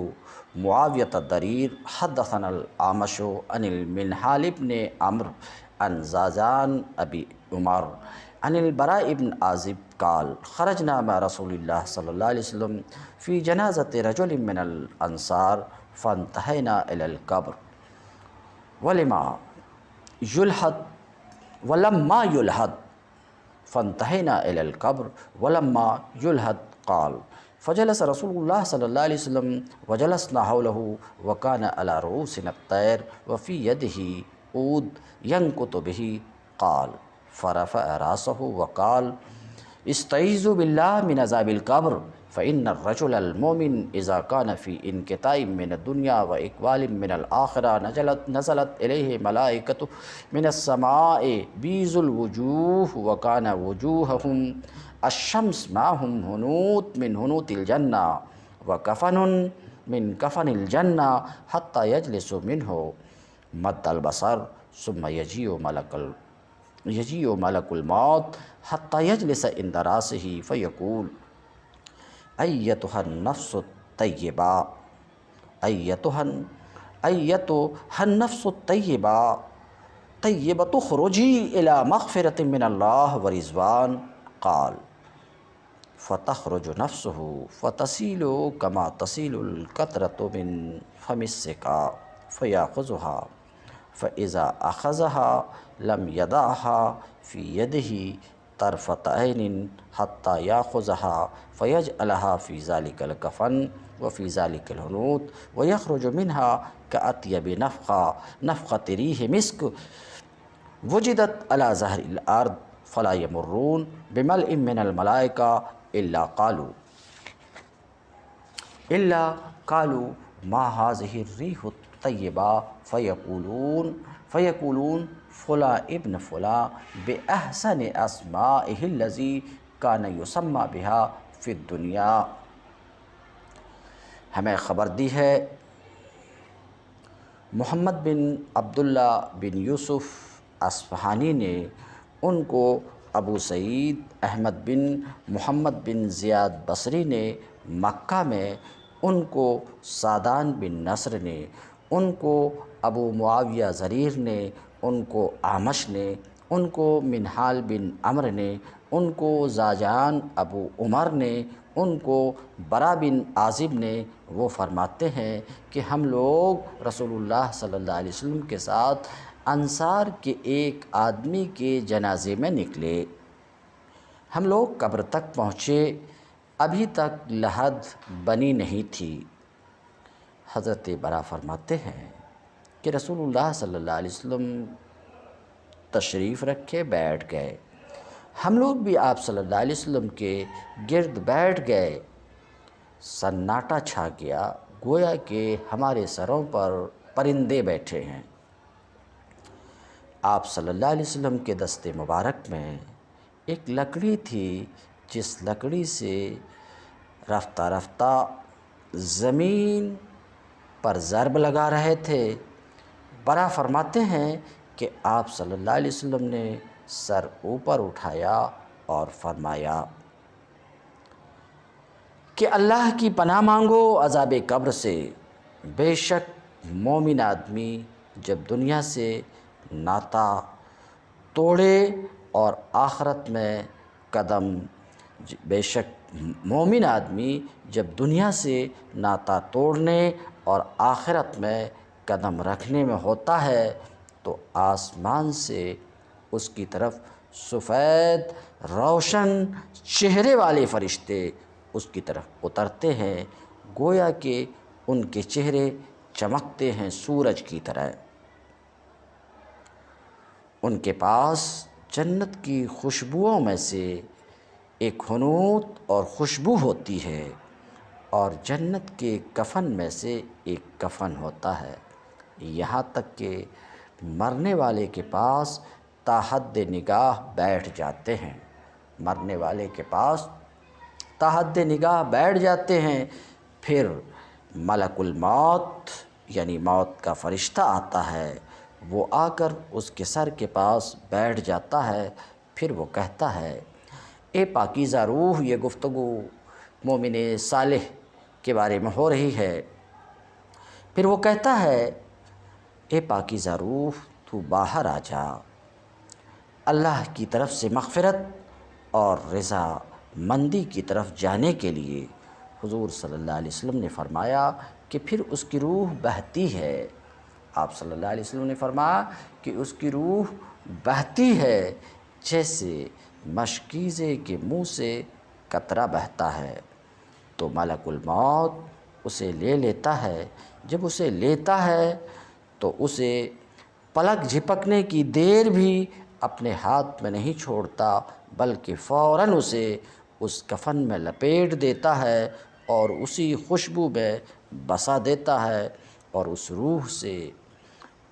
معاویۃ الضریر حدثنا الاعمش عن المنہال بن عمرو عن زازان ابی عمر عن البراء بن عازب قال خرجنا مع رسول اللہ صلی اللہ علیہ وسلم فی جنازۃ رجل من الانصار فانتہینا الی القبر ولما يلحد فانتهينا إلى القبر ولما يلحد قال فجلس رسول الله صلى الله عليه وسلم وجلسنا حوله وكان على رؤوسنا الطير وفي يده عود ينكت به قال فرفع رأسه وقال استعيذوا بالله من عذاب القبر فإن الرجل المؤمن إذا كان في انقطاع من الدنيا وإقبال من الآخرة نزلت إليه ملائكة من السماء بيض الوجوه وكان وجوههم الشمس معهم هنوت من هنوت الجنة وكفن من كفن الجنة حتى يجلس منه مد البصر ثم يجيء ملك الموت حتى يجلس عند رأسه فيقول ایتها النفس الطیبہ ایتها النفس الطیبہ طیبۃ خروجی الی مغفرۃ من اللہ ورضوان قال فتخرج نفسه فتسیل کما تسیل القطرۃ من فم السقاء فیاخذها فاذا اخذها لم يدعها في يده طرفۃ عین حتى يأخذها فيجعلها في ذلك الكفن وفي ذلك الحنوط ويخرج منها كأطيب نفخة ريح مسك وجدت على ظهر الأرض فلا يمرون بملئ من الملائكة إلا قالوا ما هذه الريح الطيبة فيقولون فلاں ابن فلاں بأحسن اسمائه الذي كان يسمى بها في الدنيا۔ ہمیں خبر دی ہے محمد بن عبداللہ بن یوسف اصفہانی نے ان کو ابو سعید احمد بن محمد بن زیاد بصری نے مکہ میں، ان کو سعدان بن نصر نے، ان کو ابو معاویہ ضریر نے، ان کو اعمش نے، ان کو منہال بن عمرو نے، ان کو زاجان ابو عمر نے، ان کو برا بن عازب نے، وہ فرماتے ہیں کہ ہم لوگ رسول اللہ صلی اللہ علیہ وسلم کے ساتھ انصار کے ایک آدمی کے جنازے میں نکلے۔ ہم لوگ قبر تک پہنچے، ابھی تک لحد بنی نہیں تھی۔ حضرت برا فرماتے ہیں کہ رسول اللہ صلی اللہ علیہ وسلم تشریف رکھے بیٹھ گئے، ہم لوگ بھی آپ صلی اللہ علیہ وسلم کے گرد بیٹھ گئے۔ سناٹا چھا گیا، گویا کہ ہمارے سروں پر پرندے بیٹھے ہیں۔ آپ صلی اللہ علیہ وسلم کے دست مبارک میں ایک لکڑی تھی جس لکڑی سے رفتہ رفتہ زمین پر ضرب لگا رہے تھے، برآ فرماتے ہیں کہ آپ صلی اللہ علیہ وسلم نے سر اوپر اٹھایا اور فرمایا کہ اللہ کی پناہ مانگو عذاب قبر سے۔ بے شک مومن آدمی جب دنیا سے ناتا توڑے اور آخرت میں بے شک مومن آدمی جب دنیا سے ناتا توڑنے اور آخرت میں قدم رکھنے میں ہوتا ہے تو آسمان سے اس کی طرف سفید روشن چہرے والے فرشتے اس کی طرف اترتے ہیں، گویا کہ ان کے چہرے چمکتے ہیں سورج کی طرح۔ ان کے پاس جنت کی خوشبوؤں میں سے ایک حنوط اور خوشبو ہوتی ہے، اور جنت کے کفن میں سے ایک کفن ہوتا ہے، یہاں تک کہ مرنے والے کے پاس تا حد نگاہ بیٹھ جاتے ہیں۔ مرنے والے کے پاس تا حد نگاہ بیٹھ جاتے ہیں، پھر ملک الموت یعنی موت کا فرشتہ آتا ہے، وہ آ کر اس کے سر کے پاس بیٹھ جاتا ہے، پھر وہ کہتا ہے اے پاکیزہ روح۔ یہ گفتگو مومن صالح کے بارے میں ہو رہی ہے۔ پھر وہ کہتا ہے اے پاکیزہ روح، تو باہر آ جا، اللہ کی طرف سے مغفرت اور رضا مندی کی طرف جانے کے لیے۔ حضور صلی اللہ علیہ وسلم نے فرمایا کہ پھر اس کی روح بہتی ہے۔ آپ صلی اللہ علیہ وسلم نے فرمایا کہ اس کی روح بہتی ہے جیسے مشکیزے کے منہ سے قطرہ بہتا ہے، تو ملک الموت اسے لے لیتا ہے۔ جب اسے لیتا ہے تو اسے پلک جھپکنے کی دیر بھی اپنے ہاتھ میں نہیں چھوڑتا، بلکہ فوراً اسے اس کفن میں لپیٹ دیتا ہے اور اسی خوشبو میں بسا دیتا ہے، اور اس روح سے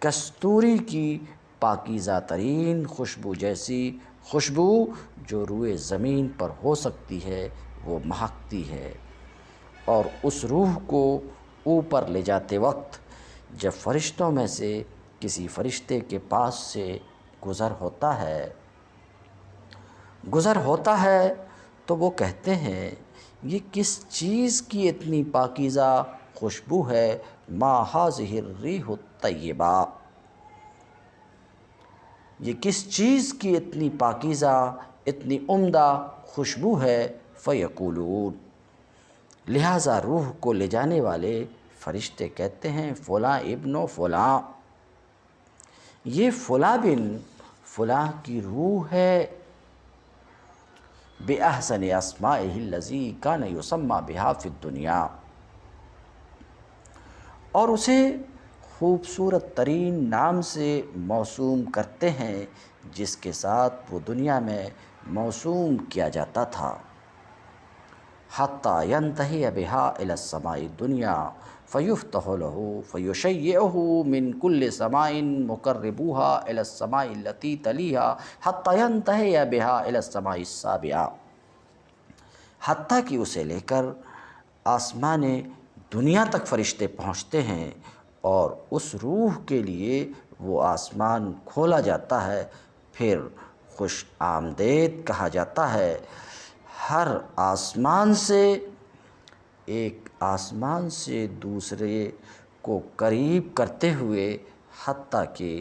کستوری کی پاکیزہ ترین خوشبو جیسی خوشبو جو روئے زمین پر ہو سکتی ہے وہ مہکتی ہے۔ اور اس روح کو اوپر لے جاتے وقت جب فرشتوں میں سے کسی فرشتے کے پاس سے گزر ہوتا ہے تو وہ کہتے ہیں یہ کس چیز کی اتنی پاکیزہ خوشبو ہے، ما ھذہ الریح الطیبہ، یہ کس چیز کی اتنی پاکیزہ اتنی عمدہ خوشبو ہے۔ فیقولون، لہٰذا روح کو لے جانے والے فرشتے کہتے ہیں فلاں ابن و فلاں، یہ فلاں بن فلاں کی روح ہے، بِأَحْسَنِ أَسْمَائِهِ الَّذِي كَانَ يُسَمَّى بِهَا فِي الدُّنْيَا، اور اسے خوبصورت ترین نام سے موسوم کرتے ہیں جس کے ساتھ وہ دنیا میں موسوم کیا جاتا تھا۔ حَتَّى يَنْتَهِيَ بِهَا إِلَى السَّمَاءِ الدُّنْيَا فَيُفْتَحُ لَهُ فَيُشَيِّعُهُ مِنْ كُلِّ سَمَاءٍ مُقَرِّبُوهَا إِلَى السَّمَاءِ الَّتِي تَلِيهَا حَتَّى يَنْتَهِيَ بِهَا إِلَى السَّمَاءِ السَّابِعَةِ، حتیٰ کہ اسے لے کر آسمان دنیا تک فرشتے پہنچتے ہیں، اور اس روح کے لیے وہ آسمان کھولا جاتا ہے، پھر خوش آمدید کہا جاتا ہے۔ ہر آسمان سے ایک آسمان سے دوسرے کو قریب کرتے ہوئے حتیٰ کہ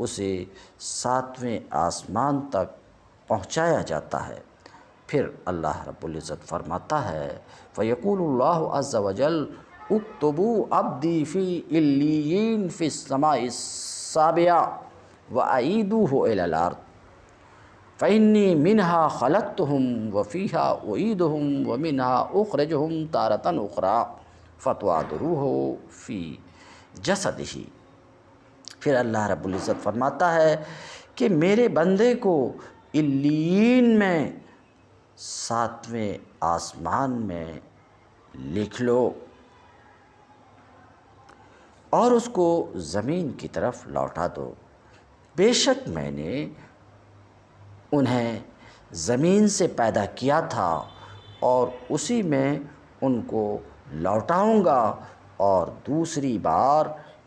اسے 7ویں آسمان تک پہنچایا جاتا ہے۔ پھر اللہ رب العزت فرماتا ہے فَيَقُولُ اللَّهُ عَزَّ وَجَلَّ اُكْتُبُوا عَبْدِي فِي عِلِّيِّينَ فِي السَّمَاءِ السَّابِعَةِ وَأَعِيدُوهُ إِلَى الْأَرْضِ فَإِنِّي مِنْهَا خَلَقْتُهُمْ وَفِيهَا أُعِيدُهُمْ وَمِنْهَا أُخْرِجُهُمْ تَارَةً أُخْرَىٰ فَتُعَادُ رُوحُهُ فِي جَسَدِهِ۔ پھر اللہ رب العزت فرماتا ہے کہ میرے بندے کو علیین میں 7ویں آسمان میں لکھ لو اور اس کو زمین کی طرف لوٹا دو، بے شک میں نے انہیں زمین سے پیدا کیا تھا اور اسی میں ان کو لوٹاؤں گا، اور دوسری بار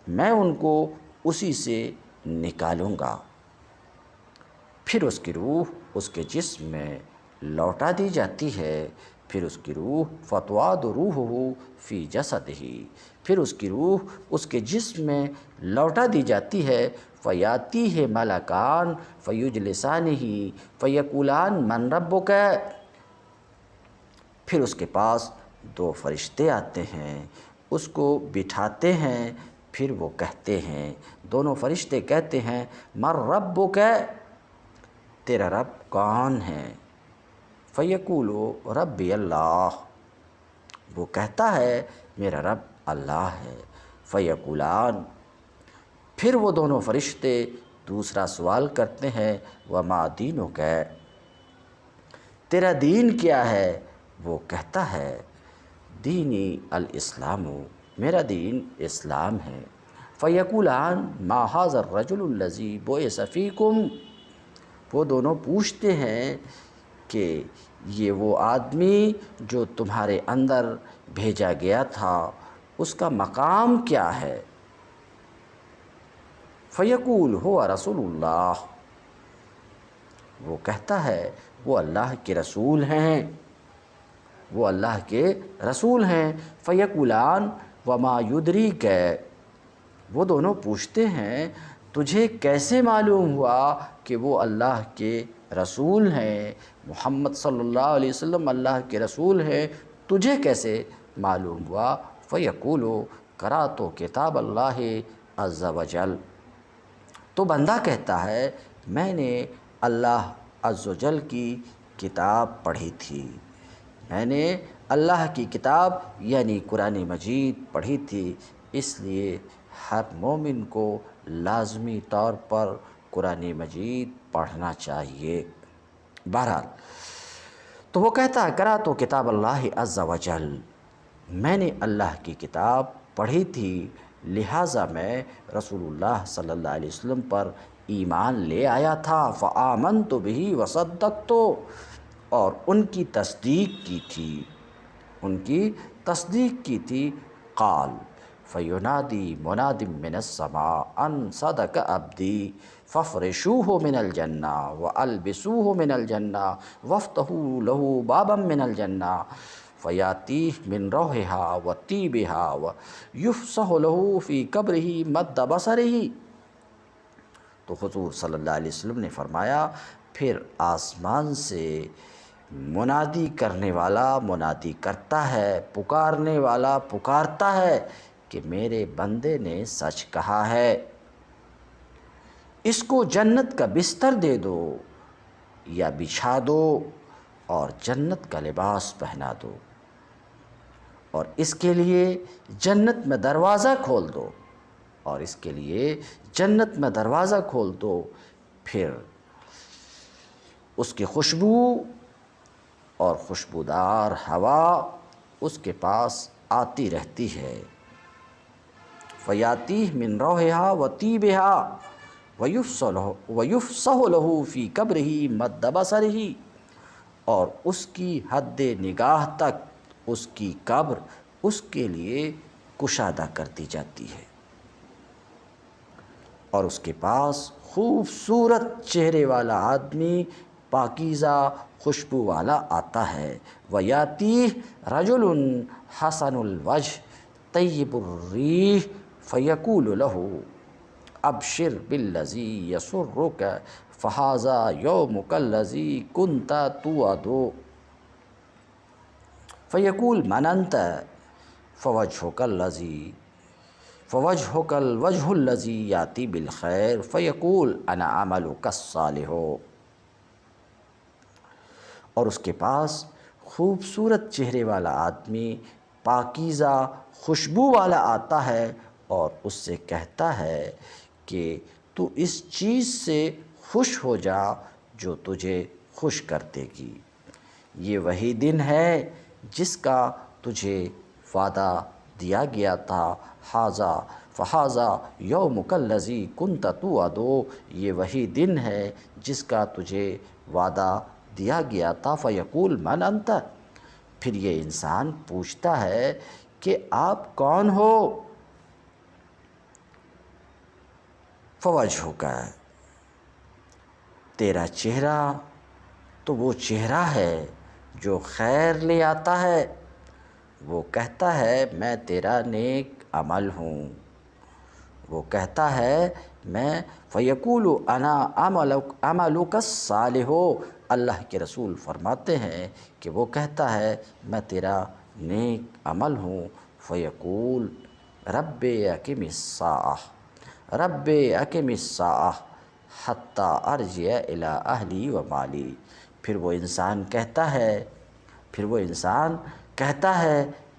میں ان کو اسی سے نکالوں گا۔ پھر اس کی روح اس کے جسم میں لوٹا دی جاتی ہے، پھر اس کی روح فتواد روحہ فی جسدہ، پھر اس کی روح اس کے جسم میں لوٹا دی جاتی ہے۔ فیاتیہ ملکان فیجلسانہ فیقولان من ربک، پھر اس کے پاس دو فرشتے آتے ہیں، اس کو بٹھاتے ہیں، پھر وہ کہتے ہیں، دونوں فرشتے کہتے ہیں من ربک، تیرا رب کون ہے؟ فیقول ربی اللہ، وہ کہتا ہے میرا رب اللہ ہے۔ فیقولان، پھر وہ دونوں فرشتے دوسرا سوال کرتے ہیں وما دینک، تیرا دین کیا ہے؟ وہ کہتا ہے دینی الاسلام، میرا دین اسلام ہے۔ فیقولان ما ھذا الرجل الذی بعث فیکم، وہ دونوں پوچھتے ہیں کہ یہ وہ آدمی جو تمہارے اندر بھیجا گیا تھا، اس کا مقام کیا ہے؟ فیقول ھو رسول اللہ، وہ کہتا ہے وہ اللہ کے رسول ہیں، وہ اللہ کے رسول ہیں۔ فیقولان وما یدریک، وہ دونوں پوچھتے ہیں تجھے کیسے معلوم ہوا کہ وہ اللہ کے رسول ہیں، محمد صلی اللہ علیہ وسلم اللہ کے رسول ہیں، تجھے کیسے معلوم ہوا؟ فیقول قرأت کتاب اللہ عز وجل، تو بندہ کہتا ہے میں نے اللہ عز و جل کی کتاب پڑھی تھی، میں نے اللہ کی کتاب یعنی قرآن مجید پڑھی تھی، اس لیے ہر مومن کو لازمی طور پر قرآن مجید پڑھنا چاہیے۔ بہرحال تو وہ کہتا ہے قرأت کتاب اللہ عز وجل، میں نے اللہ کی کتاب پڑھی تھی، لہٰذا میں رسول اللہ صلی اللہ علیہ وسلم پر ایمان لے آیا تھا۔ فآمنت بہ وصدقت، اور ان کی تصدیق کی تھی، ان کی تصدیق کی تھی۔ قال فینادی مناد من السماء ان صدق عبدی فافرشوہ من الجنہ والبسوہ من الجنہ وافتحوا لہ بابا من الجنہ فیاتیہ من روحہا وطیبہا ویفسح لہ فی قبرہ مد بصرہ، تو حضور صلی اللہ علیہ وسلم نے فرمایا پھر آسمان سے منادی کرنے والا منادی کرتا ہے، پکارنے والا پکارتا ہے کہ میرے بندے نے سچ کہا ہے، اس کو جنت کا بستر دے دو یا بچھا دو اور جنت کا لباس پہنا دو، اور اس کے لیے جنت میں دروازہ کھول دو، اور اس کے لیے جنت میں دروازہ کھول دو، پھر اس کی خوشبو اور خوشبودار ہوا اس کے پاس آتی رہتی ہے۔ فیاتیہ من روحہا وطیبہا ویفسح لہ فی قبرہ مد بصرہ، اور اس کی حد نگاہ تک اس کی قبر اس کے لیے کشادہ کر دی جاتی ہے، اور اس کے پاس خوبصورت چہرے والا آدمی پاکیزہ خوشبو والا آتا ہے۔ وَيَأْتِيهِ رَجُلٌ حَسَنُ الْوَجْهِ طَيِّبُ الرِّيحِ فَيَقُولُ لَهُ أَبْشِرْ بِالَّذِي يَسُرُّكَ فَهَذَا يَوْمُكَ الَّذِي كُنْتَ تُوعَدُ، فَيَقُولُ مَنْ أَنْتَ فوجهك الوجه الذي يأتي بالخير فيقول أنا عملك الصالح، اور اس کے پاس خوبصورت چہرے والا آدمی پاکیزہ خوشبو والا آتا ہے اور اس سے کہتا ہے کہ تو اس چیز سے خوش ہو جا جو تجھے خوش کر دے گی، یہ وہی دن ہے جس کا تجھے وعدہ دیا گیا تھا، فہذا یومک الذی کنت توعد، یہ وہی دن ہے جس کا تجھے وعدہ دیا گیا تھا فیقول من انت، پھر یہ انسان پوچھتا ہے کہ آپ کون ہو؟ فوجہک، تیرا چہرہ تو وہ چہرہ ہے جو خیر لے آتا ہے، وہ کہتا ہے میں تیرا نیک عمل ہوں، وہ کہتا ہے میں فیقول انا عملک الصالح، اللہ کے رسول فرماتے ہیں کہ وہ کہتا ہے میں تیرا نیک عمل ہوں، فیقول رب اقم الساعہ، رب اقم الساعہ حتی ارجع الی اہلی و مالی، پھر وہ انسان کہتا ہے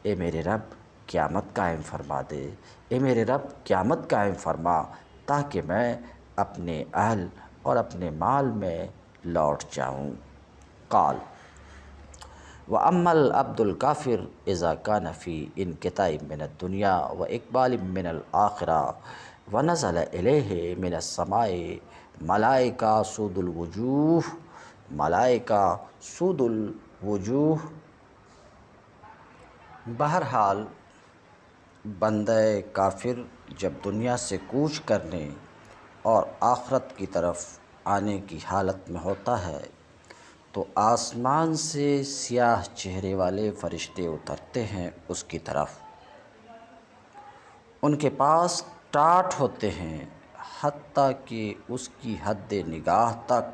اے میرے رب قیامت قائم فرما دے، اے میرے رب قیامت قائم فرما تاکہ میں اپنے اہل اور اپنے مال میں لوٹ جاؤں۔ قال وَأَمَّا الْعَبْدُ الْكَافِرُ إِذَا كَانَ فِي انْقِطَاعٍ مِّنَ الدُّنْيَا وَإِقْبَالٍ مِّنَ الْآخِرَةِ وَنَزَلَ إِلَيْهِ مِنَ السَّمَاءِ مَلَائِكَةٌ سُودُ الْوُجُوهِ، بہرحال بندہ کافر جب دنیا سے کوچ کرنے اور آخرت کی طرف آنے کی حالت میں ہوتا ہے تو آسمان سے سیاہ چہرے والے فرشتے اترتے ہیں اس کی طرف، ان کے پاس ٹاٹ ہوتے ہیں حتیٰ کہ اس کی حد نگاہ تک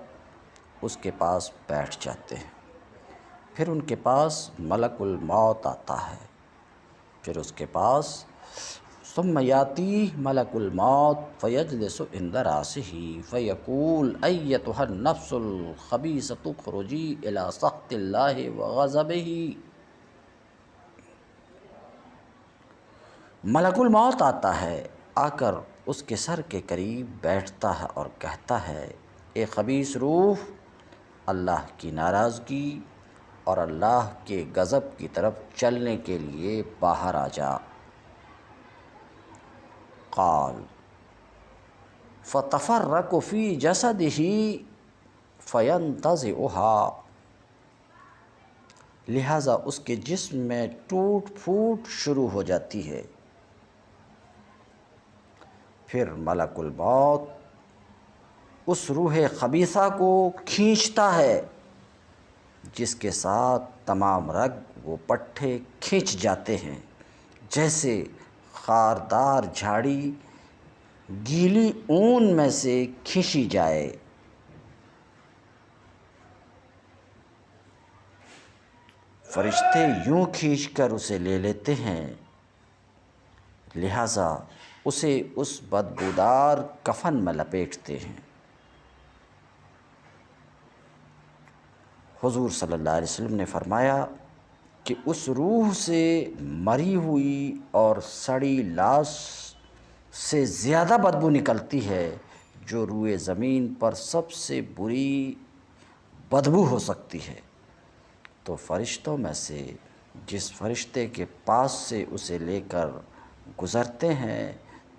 اس کے پاس بیٹھ جاتے ہیں، پھر ان کے پاس ملک الموت آتا ہے، پھر اس کے پاس ثم یاتی ملک الموت فیجلس عند راسہ فیقول ایتھا النفس الخبیثۃ اخرجی الی سخط اللہ وغضبہ، ملک الموت آتا ہے، آ کر اس کے سر کے قریب بیٹھتا ہے اور کہتا ہے اے خبیث روح، اللہ کی ناراضگی اور اللہ کے غضب کی طرف چلنے کے لیے باہر آ جا۔ قال فتفرق فی جسدہ فینتزعها، لہٰذا اس کے جسم میں ٹوٹ پھوٹ شروع ہو جاتی ہے، پھر ملک الموت اس روح خبیثہ کو کھینچتا ہے جس کے ساتھ تمام رگ و پٹھے کھینچ جاتے ہیں، جیسے خاردار جھاڑی گیلی اون میں سے کھینچی جائے۔ فرشتے یوں کھینچ کر اسے لے لیتے ہیں، لہٰذا اسے اس بدبودار کفن میں لپیٹتے ہیں۔ حضور صلی اللہ علیہ وسلم نے فرمایا کہ اس روح سے مری ہوئی اور سڑی لاش سے زیادہ بدبو نکلتی ہے جو روئے زمین پر سب سے بری بدبو ہو سکتی ہے، تو فرشتوں میں سے جس فرشتے کے پاس سے اسے لے کر گزرتے ہیں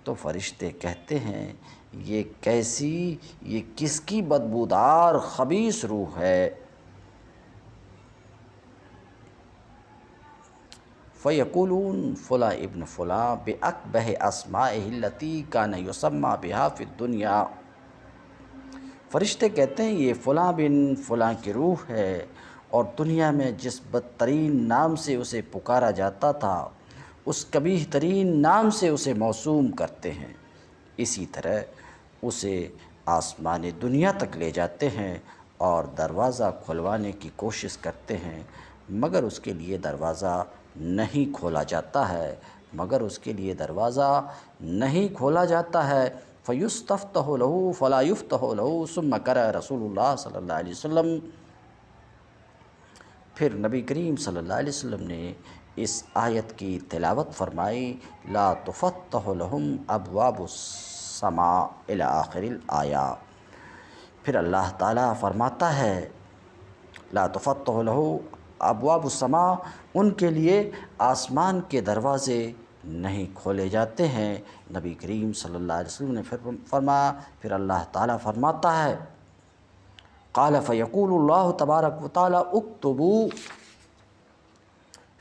تو فرشتے کہتے ہیں یہ کس کی بدبودار خبیث روح ہے؟ فیقولون فلاں ابن فلاں بأقبح اسمائہ التی کان یسمى بہا فی الدنیا، فرشتے کہتے ہیں یہ فلاں بن فلاں کی روح ہے اور دنیا میں جس بدترین نام سے اسے پکارا جاتا تھا اس قبیح ترین نام سے اسے موسوم کرتے ہیں، اسی طرح اسے آسمان دنیا تک لے جاتے ہیں اور دروازہ کھلوانے کی کوشش کرتے ہیں مگر اس کے لیے دروازہ نہیں کھولا جاتا ہے، فیستفتح لہ فلا یفتح لہ، ثم قرأ رسول اللہ صلی اللہ علیہ وسلم، پھر نبی کریم صلی اللہ علیہ وسلم نے اس آیت کی تلاوت فرمائی لا تفتح لہم ابواب السماء الی آخر الآیہ، پھر اللہ تعالیٰ فرماتا ہے لا تفتح لہ ابواب السماء، ان کے لیے آسمان کے دروازے نہیں کھولے جاتے ہیں۔ نبی کریم صلی اللہ علیہ وسلم نے پھر فرمایا، پھر اللہ تعالیٰ فرماتا ہے قال فیقول اللہ تبارک و تعالی اکتبوا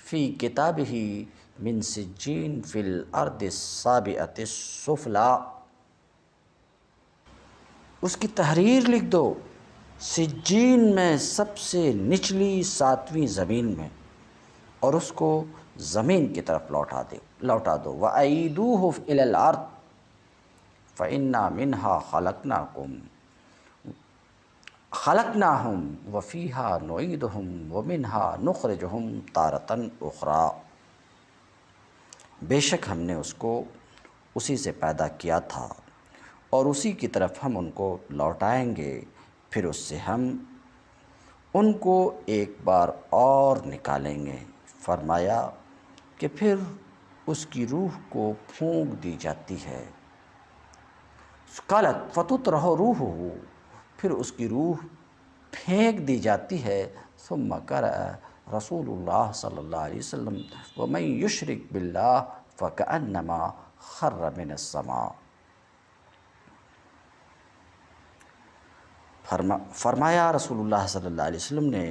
فی کتابہ من سجین فی الارض السابعۃ السفلی، اس کی تحریر لکھ دو سجین میں سب سے نچلی 7ویں زمین میں، اور اس کو زمین کی طرف لوٹا دو وَأَعِيدُوهُ إِلَى الْأَرْضِ فَإِنَّا مِنْهَا خَلَقْنَاهُمْ وَفِيهَا نُعِيدُهُمْ وَمِنْهَا نُخْرِجُهُمْ تَارَةً أُخْرَى، بے شک ہم نے اس کو اسی سے پیدا کیا تھا اور اسی کی طرف ہم ان کو لوٹائیں گے، پھر اس سے ہم ان کو ایک بار اور نکالیں گے۔ فرمایا کہ پھر اس کی روح کو پھونک دی جاتی ہے، قالت فَتُطْرَحُ رُوحُهُ، پھر اس کی روح پھینک دی جاتی ہے۔ ثم قرأ رسول اللہ صلی اللہ علیہ وسلم وَمَن يُشْرِكْ بِاللَّهِ فَكَأَنَّمَا خَرَّ مِنَ السَّمَاءِ، فرمایا رسول اللہ صلی اللہ علیہ وسلم نے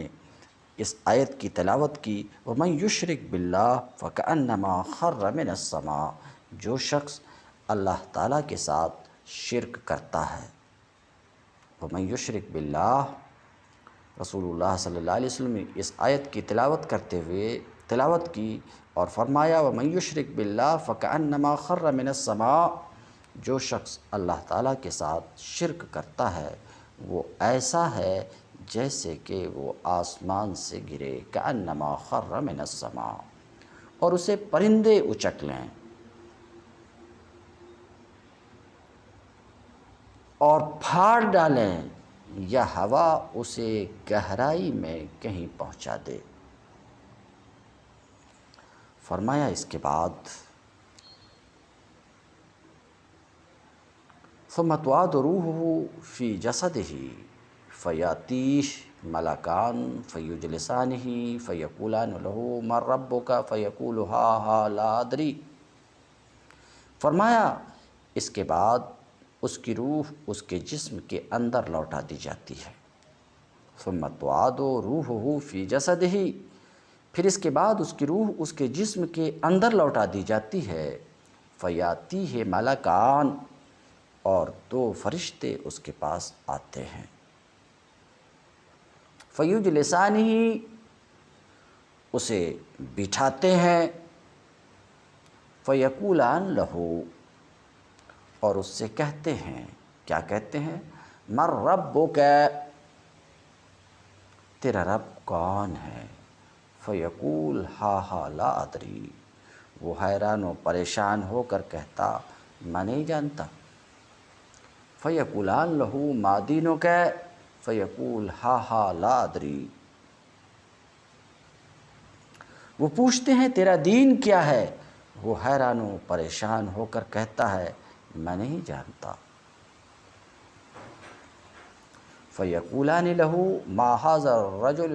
اس آیت کی تلاوت کی، وَمَن يُشْرِكْ بِاللَّهِ فَكَأَنَّمَا خَرَّ مِنَ السَّمَاءِ، جو شخص اللہ تعالیٰ کے ساتھ شرک کرتا ہے۔ وَمَن يُشْرِكْ بِاللَّهِ، رسول اللہ صلی اللہ علیہ وسلم نے اس آیت کی تلاوت کرتے ہوئے تلاوت کی اور فرمایا وَمَن يُشْرِكْ بِاللَّهِ فَكَأَنَّمَا خَرَّ مِنَ السَّمَاءِ، جو شخص اللہ تعالیٰ کے ساتھ شرک کرتا ہے وہ ایسا ہے جیسے کہ وہ آسمان سے گرے، كَأَنَّمَا خَرَّ مِنَ السَّمَاءِ، اور اسے پرندے اچک لیں اور پھاڑ ڈالیں یا ہوا اسے گہرائی میں کہیں پہنچا دے۔ فرمایا اس کے بعد ثم تعاد روحه فی جسدہ فیاتیہ ملکان فیجلسانہ فیقولان لہ من ربک فیقول ہا ہا لا ادری، فرمایا اس کے بعد اس کی روح اس کے جسم کے اندر لوٹا دی جاتی ہے۔ ثم تعاد روحه فی جسدہ، پھر اس کے بعد اس کی روح اس کے جسم کے اندر لوٹا دی جاتی ہے۔ فیاتیہ ملکان، اور 2 فرشتے اس کے پاس آتے ہیں۔ فیجلسانہ، اسے بٹھاتے ہیں۔ فیقولان لہ، اور اس سے کہتے ہیں، کیا کہتے ہیں؟ من ربک، تیرا رب کون ہے؟ فیقول ہا ہا لا ادری، وہ حیران و پریشان ہو کر کہتا میں نہیں جانتا۔ فیقولان لہ ما دینک، فیقول ہا ہا لا ادری، وہ پوچھتے ہیں تیرا دین کیا ہے؟ وہ حیران و پریشان ہو کر کہتا ہے میں نہیں جانتا۔ فیقولان لہ ما ھذا الرجل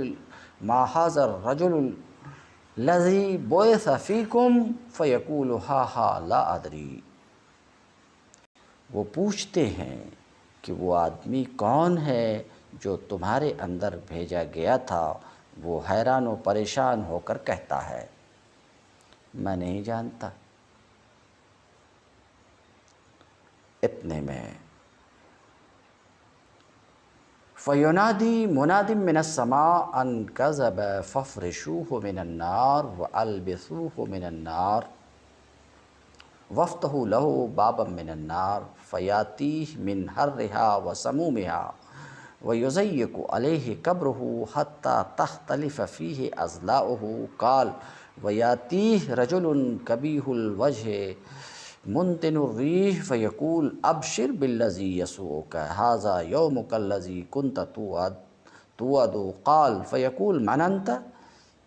الذی بعث فیکم، فیقول ہا ہا لا ادری، وہ پوچھتے ہیں کہ وہ آدمی کون ہے جو تمہارے اندر بھیجا گیا تھا؟ وہ حیران و پریشان ہو کر کہتا ہے میں نہیں جانتا۔ اتنے میں فَيُنَادِي مُنَادٍ مِّنَ السَّمَاءِ أَن كَذَبَ فَافْرِشُوهُ مِنَ النَّارِ وَأَلْبِسُوهُ مِنَ النَّارِ وَافْتَحُوا لَهُ بَابًا مِّنَ النَّارِ فَيَأْتِيهِ مِنْ حَرِّهَا وَسَمُومِهَا وَيُضَيِّقُ عَلَيْهِ قَبْرُهُ حَتَّى تَخْتَلِفَ فِيهِ أَضْلَاعُهُ قَالَ وَيَأْتِيهِ رَجُلٌ قَبِيحُ الْوَجْهِ مُنْتِنُ الرِّيحِ فَيَقُولُ أَبْشِرْ بِالَّذِي يَسُوءُكَ هَذَا يَوْمُكَ الَّذِي كُنْتَ تُوعَدُ قَالَ فَيَقُولُ مَنْ أَنْتَ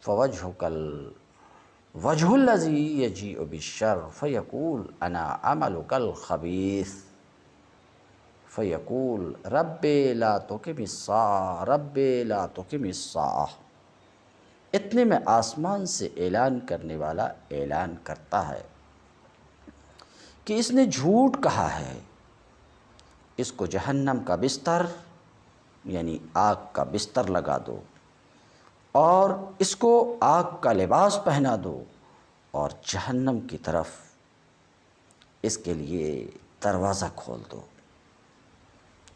فَوَجْهُكَ الْوَجْهُ الَّذِي يَجِيءُ بِالشَّرِّ فَيَقُولُ أَنَا عَمَلُكَ الْخَبِيثُ فَيَقُولُ رَبِّ لَا تُقِمِ السَّاعَةَ رَبِّ لَا تُقِمِ السَّاعَةَ، اتنے میں آسمان سے اعلان کرنے والا اعلان کرتا ہے کہ اس نے جھوٹ کہا ہے، اس کو جہنم کا بستر یعنی آگ کا بستر لگا دو اور اس کو آگ کا لباس پہنا دو اور جہنم کی طرف اس کے لیے دروازہ کھول دو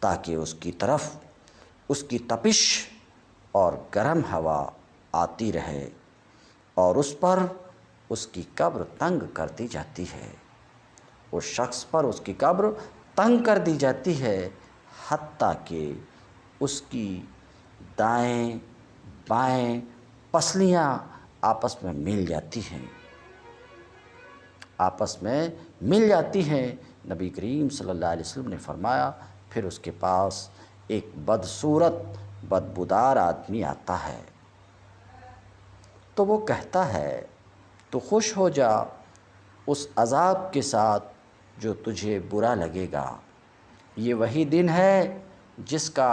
تاکہ اس کی طرف اس کی تپش اور گرم ہوا آتی رہے اور اس پر اس کی قبر تنگ کر دی جاتی ہے، اس شخص پر اس کی قبر تنگ کر دی جاتی ہے حتیٰ کہ اس کی دائیں بائیں پسلیاں آپس میں مل جاتی ہیں، نبی کریم صلی اللہ علیہ وسلم نے فرمایا پھر اس کے پاس ایک بدصورت بدبودار آدمی آتا ہے تو وہ کہتا ہے تو خوش ہو جا اس عذاب کے ساتھ جو تجھے برا لگے گا، یہ وہی دن ہے جس کا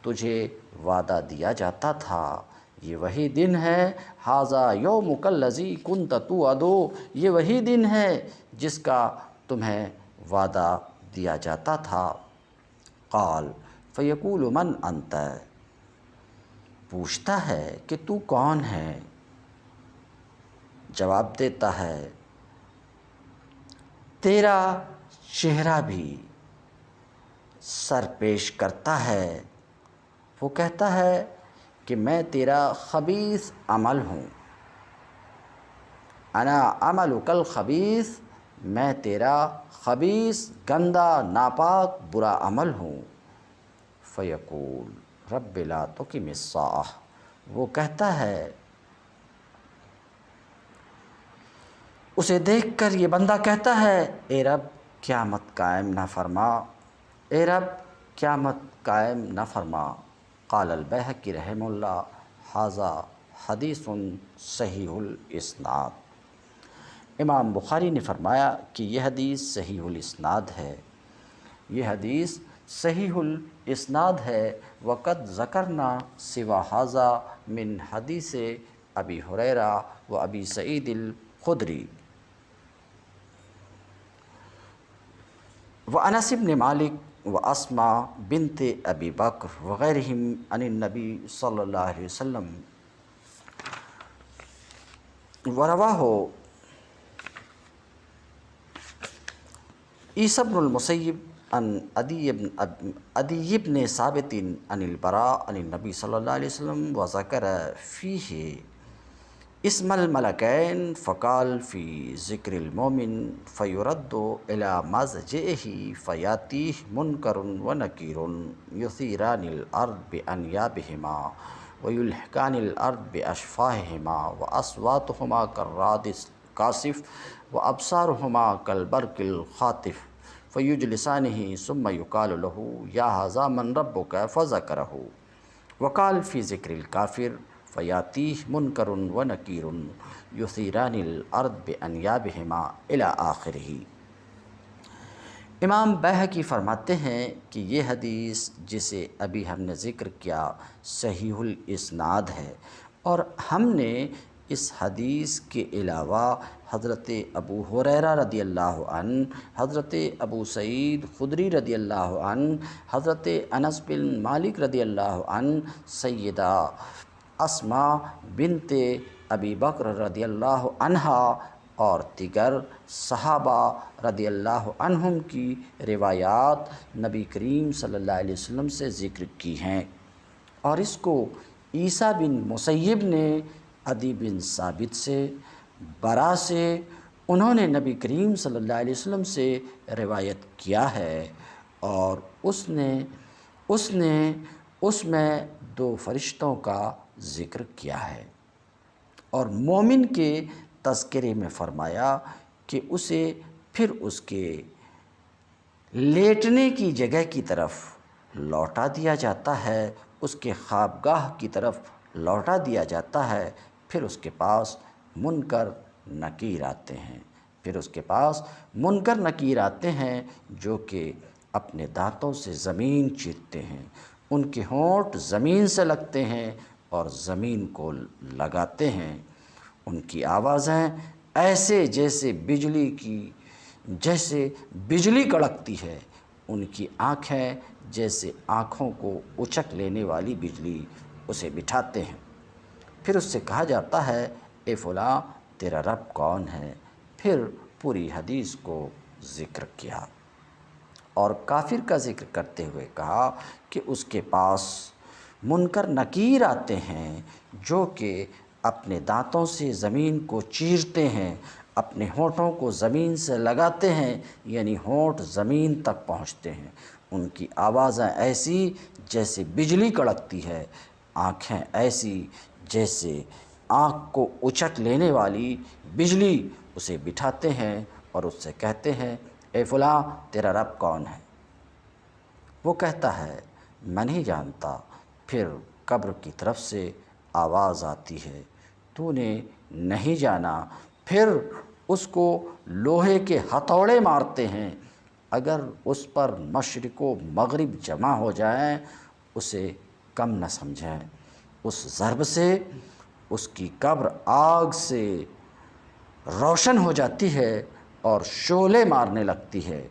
تجھے وعدہ دیا جاتا تھا، یہ وہی دن ہے، ھذا یومک الذی کنت توعد، یہ وہی دن ہے جس کا تمہیں وعدہ دیا جاتا تھا۔ قال فیقول من انت، پوچھتا ہے کہ تو کون ہے؟ جواب دیتا ہے تیرا چہرہ بھی سر پیش کرتا ہے، وہ کہتا ہے کہ میں تیرا خبیث عمل ہوں، انا عملک الخبیث، میں تیرا خبیث گندا ناپاک برا عمل ہوں۔ فیقول رب لا تقم الساعہ، وہ کہتا ہے، اسے دیکھ کر یہ بندہ کہتا ہے اے رب قیامت قائم نہ فرما، اے رب قیامت قائم نہ فرما۔ قال البیہقی رحمہ اللہ ھذا حدیث صحیح الاسناد، امام بخاری نے فرمایا کہ یہ حدیث صحیح الاسناد ہے، یہ حدیث صحیح الاسناد ہے۔ وقد ذکرنا سوا ھذا من حدیث ابی ہریرہ و ابی سعید الخدری وانس بن مالک واسماء بنت ابی بکر وغیرہم عن النبی صلی اللہ علیہ وسلم، ورواہ عیسی بن المسیب عن عدی بن ثابت عن البراء عن النبی صلی اللہ علیہ وسلم وذکر فیہ اسم الملکین فقال فی ذکر المومن فیرد الی مضجعہ فیاتیہ منکر ونکیر یثیران الارض بانیابہما ویلحقان الارض باشفاہہما واصواتہما کالرعد القاصف وابصارہما کالبرق الخاطف فیجلسانہ ثم یقال لہ یا ھذا من ربک فذکرہ وقال فی ذکر الکافر فیاتیہ منکر ونکیر یثیران الارض بانیابہما الی آخرہ۔ امام بیہقی فرماتے ہیں کہ یہ حدیث جسے ابھی ہم نے ذکر کیا صحیح الاسناد ہے، اور ہم نے اس حدیث کے علاوہ حضرت ابو ہریرہ رضی اللہ عنہ، حضرت ابو سعید خدری رضی اللہ عنہ، حضرت انس بن مالک رضی اللہ عنہ، سیدہ اسماء بنت ابی بکر رضی اللہ عنہا اور دیگر صحابہ رضی اللہ عنہم کی روایات نبی کریم صلی اللہ علیہ وسلم سے ذکر کی ہیں، اور اس کو عیسی بن مسیب نے عدی بن ثابت سے، برا سے، انہوں نے نبی کریم صلی اللہ علیہ وسلم سے روایت کیا ہے، اور اس نے اس میں دو فرشتوں کا ذکر کیا ہے، اور مومن کے تذکرے میں فرمایا کہ اسے پھر اس کے لیٹنے کی جگہ کی طرف لوٹا دیا جاتا ہے، اس کے خوابگاہ کی طرف لوٹا دیا جاتا ہے، پھر اس کے پاس منکر نکیر آتے ہیں جو کہ اپنے دانتوں سے زمین چیرتے ہیں، ان کے ہونٹ زمین سے لگتے ہیں اور زمین کو لگاتے ہیں، ان کی آوازیں ایسے جیسے بجلی کڑکتی ہے، ان کی آنکھیں جیسے آنکھوں کو اچک لینے والی بجلی اسے بٹھاتے ہیں۔ پھر اس سے کہا جاتا ہے اے فلاں تیرا رب کون ہے؟ پھر پوری حدیث کو ذکر کیا اور کافر کا ذکر کرتے ہوئے کہا کہ اس کے پاس منکر نکیر آتے ہیں جو کہ اپنے دانتوں سے زمین کو چیرتے ہیں، اپنے ہونٹوں کو زمین سے لگاتے ہیں، یعنی ہونٹ زمین تک پہنچتے ہیں۔ ان کی آوازیں ایسی جیسے بجلی کڑکتی ہے، آنکھیں ایسی جیسے آنکھ کو اچک لینے والی بجلی اسے بٹھاتے ہیں اور اس سے کہتے ہیں اے فلاں تیرا رب کون ہے؟ وہ کہتا ہے میں نہیں جانتا۔ پھر قبر کی طرف سے آواز آتی ہے تو نے نہیں جانا؟ پھر اس کو لوہے کے ہتھوڑے مارتے ہیں، اگر اس پر مشرق و مغرب جمع ہو جائیں اسے کم نہ سمجھیں۔ اس ضرب سے اس کی قبر آگ سے روشن ہو جاتی ہے اور شعلے مارنے لگتی ہے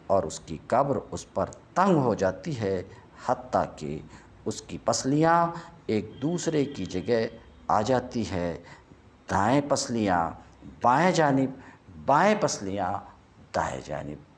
اور اس کی قبر اس پر تنگ ہو جاتی ہے، حتیٰ کہ اس کی پسلیاں ایک دوسرے کی جگہ آ جاتی ہے، دائیں پسلیاں بائیں جانب، بائیں پسلیاں دائیں جانب۔